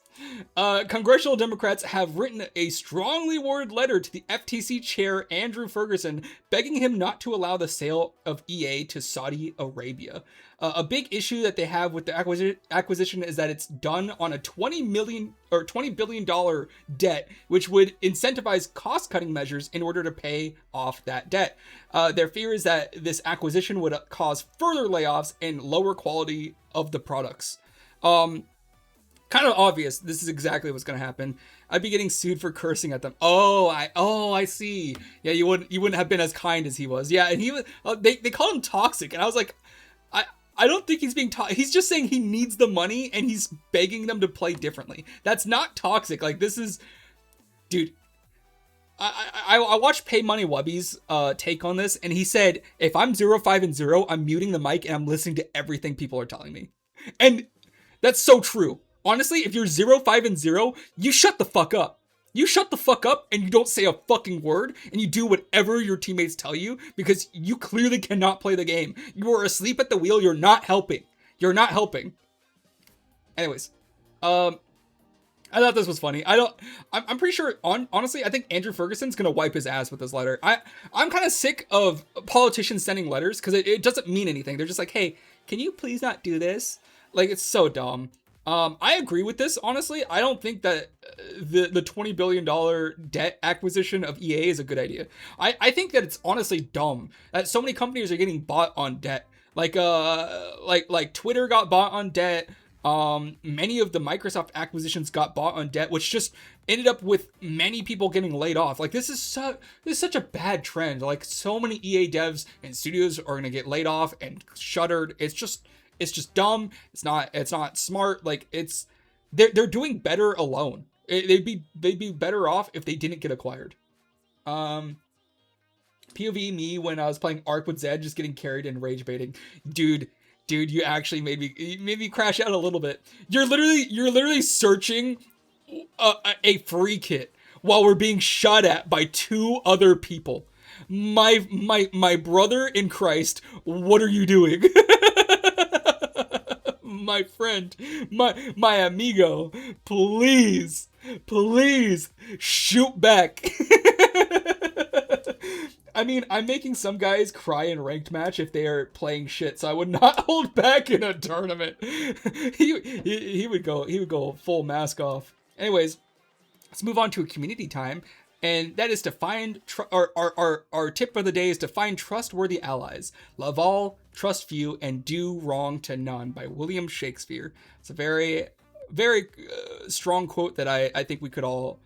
Congressional Democrats have written a strongly worded letter to the FTC chair, Andrew Ferguson, begging him not to allow the sale of EA to Saudi Arabia. A big issue that they have with the acquisition is that it's done on a $20 billion debt, which would incentivize cost-cutting measures in order to pay off that debt. Their fear is that this acquisition would cause further layoffs and lower quality of the products. Kind of obvious. This is exactly what's going to happen. I'd be getting sued for cursing at them. Oh, I see. Yeah, you wouldn't have been as kind as he was. Yeah, and he was. They called him toxic, and I was like, I don't think he's being toxic. He's just saying he needs the money, and he's begging them to play differently. That's not toxic. Like, this is, dude. I watched Pay Money Wubby's take on this, and he said, if I'm 0-5-0, I'm muting the mic and I'm listening to everything people are telling me, and that's so true. Honestly, if you're 0-5-0, you shut the fuck up. You shut the fuck up and you don't say a fucking word and you do whatever your teammates tell you because you clearly cannot play the game. You are asleep at the wheel. You're not helping. You're not helping. Anyways, I thought this was funny. I'm pretty sure, honestly, I think Andrew Ferguson's gonna wipe his ass with this letter. I'm kind of sick of politicians sending letters because it doesn't mean anything. They're just like, hey, can you please not do this? Like, it's so dumb. I agree with this, honestly. I don't think that the $20 billion debt acquisition of EA is a good idea. I think that it's honestly dumb that so many companies are getting bought on debt. Like Twitter got bought on debt. Many of the Microsoft acquisitions got bought on debt, which just ended up with many people getting laid off. Like, this is such a bad trend. Like, so many EA devs and studios are going to get laid off and shuttered. It's just dumb. It's not smart. Like, they're doing better alone. They'd be better off if they didn't get acquired. POV me when I was playing Ark with Zed, just getting carried and rage baiting. Dude, you actually made me crash out a little bit. You're literally searching a free kit while we're being shot at by 2 other people. My brother in Christ, what are you doing? My friend, my amigo, please shoot back. I mean, I'm making some guys cry in ranked match if they are playing shit, so I would not hold back in a tournament. he would go full mask off. Anyways, let's move on to a community time, and that is to find our tip of the day is to find trustworthy allies. Love all, trust few, and do wrong to none by William Shakespeare. It's a very strong quote that I think we could all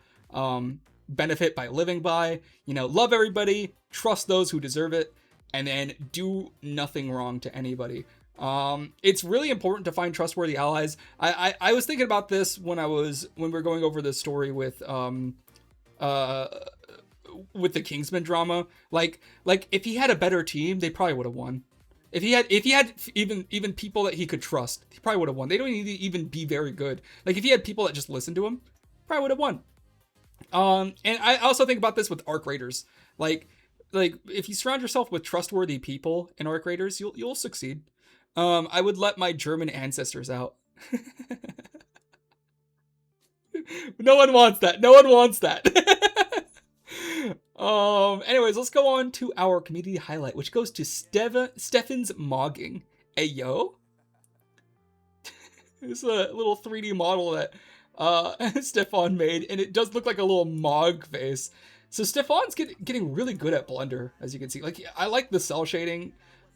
benefit by living by. Love everybody, trust those who deserve it, and then do nothing wrong to anybody. It's really important to find trustworthy allies. I was thinking about this when we were going over the story with the Kingsman drama. Like if he had a better team, they probably would have won. If he had even people that he could trust, he probably would have won. They don't need to even be very good. Like if he had people that just listened to him, probably would have won. And I also think about this with Arc Raiders. Like if you surround yourself with trustworthy people in Arc Raiders, you'll succeed. I would let my German ancestors out. No one wants that. No one wants that. Anyways, let's go on to our community highlight, which goes to Stefan's Mogging. Hey, yo. This is a little 3D model that Stefan made, and it does look like a little Mog face. So Stefan's getting really good at Blender, as you can see. Like, I like the cell shading.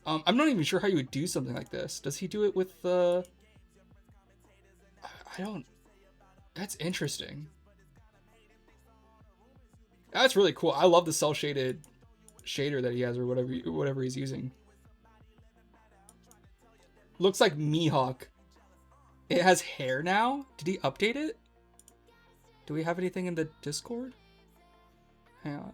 I'm not even sure how you would do something like this. Does he do it with I don't... That's interesting. That's really cool. I love the cell shaded shader that he has, or whatever he's using. Looks like Mihawk. It has hair now? Did he update it? Do we have anything in the Discord? Hang on.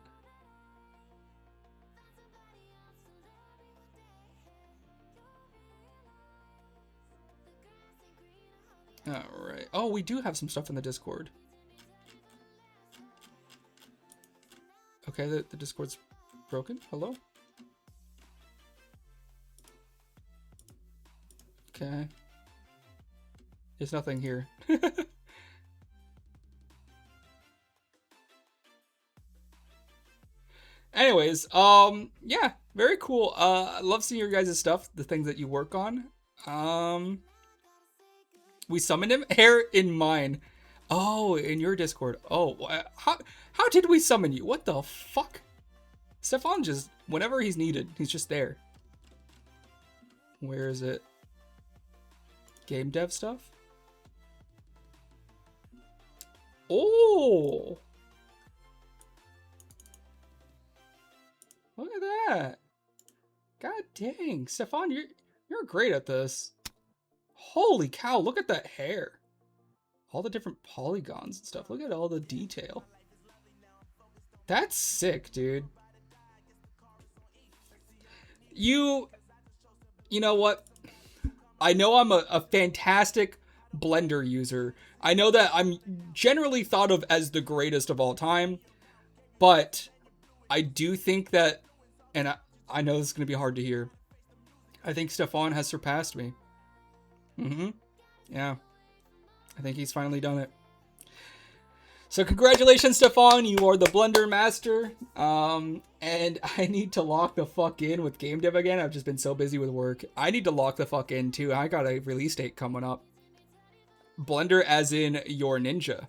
Alright. Oh, we do have some stuff in the Discord. Okay, the Discord's broken. Hello? Okay. There's nothing here. Anyways, yeah, very cool. I love seeing your guys' stuff, the things that you work on. We summoned him? Hair in mine. Oh, in your Discord. Oh, how did we summon you? What the fuck? Stefan just, whenever he's needed, he's just there. Where is it? Game dev stuff? Oh! Look at that. God dang. Stefan, you're great at this. Holy cow, look at that hair. All the different polygons and stuff. Look at all the detail. That's sick, dude. You know what? I know I'm a fantastic Blender user. I know that I'm generally thought of as the greatest of all time, but I do think that, and I know this is going to be hard to hear, I think Stefan has surpassed me. Yeah. I think he's finally done it. So congratulations, Stefan. You are the Blender master. And I need to lock the fuck in with game dev again. I've just been so busy with work. I need to lock the fuck in too. I got a release date coming up. Blender as in your ninja.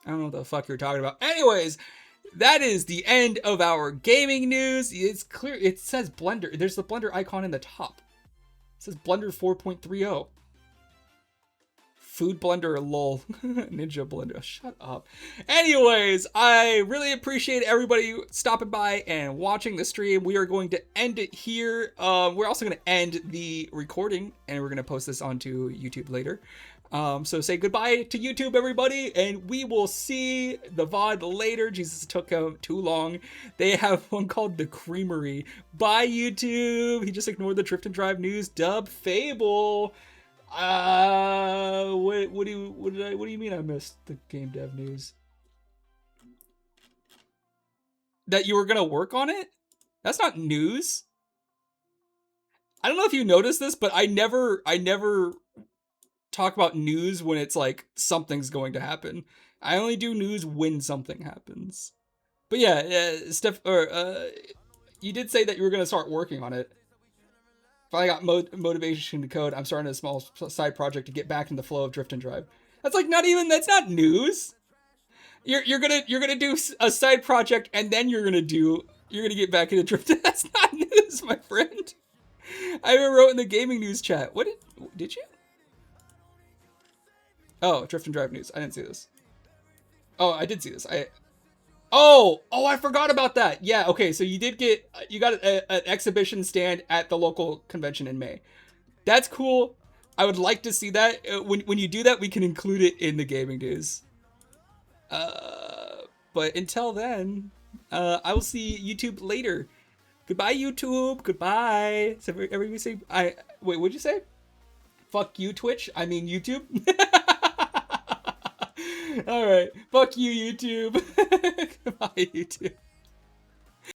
I don't know what the fuck you're talking about. Anyways, that is the end of our gaming news. It's clear. It says Blender. There's the Blender icon in the top. It says Blender 4.30. Food Blender, lol. Ninja Blender, shut up. Anyways, I really appreciate everybody stopping by and watching the stream. We are going to end it here. We're also going to end the recording, and we're going to post this onto YouTube later. So say goodbye to YouTube, everybody, and we will see the VOD later. Jesus, it took too long. They have one called The Creamery. Bye, YouTube. He just ignored the Drift and Drive news. Dub Fable. What do you mean I missed the game dev news? That you were gonna work on it? That's not news. I don't know if you noticed this, but I never talk about news when it's like something's going to happen. I only do news when something happens. But yeah, Steph, or you did say that you were gonna start working on it. If I got motivation to code, I'm starting a small side project to get back in the flow of Drift and Drive. That's like that's not news. You're gonna do a side project and then you're gonna get back into Drift. That's not news, my friend. I even wrote in the gaming news chat. What did you? Oh, Drift and Drive news. I didn't see this. Oh, I did see this. Oh, I forgot about that. Yeah, okay, so you got an exhibition stand at the local convention in May. That's cool. I would like to see that. When you do that, we can include it in the gaming news. But until then, I will see YouTube later. Goodbye, YouTube. Goodbye. So everybody say, wait, what'd you say? Fuck you, Twitch. I mean, YouTube. All right. Fuck you, YouTube. Goodbye, YouTube.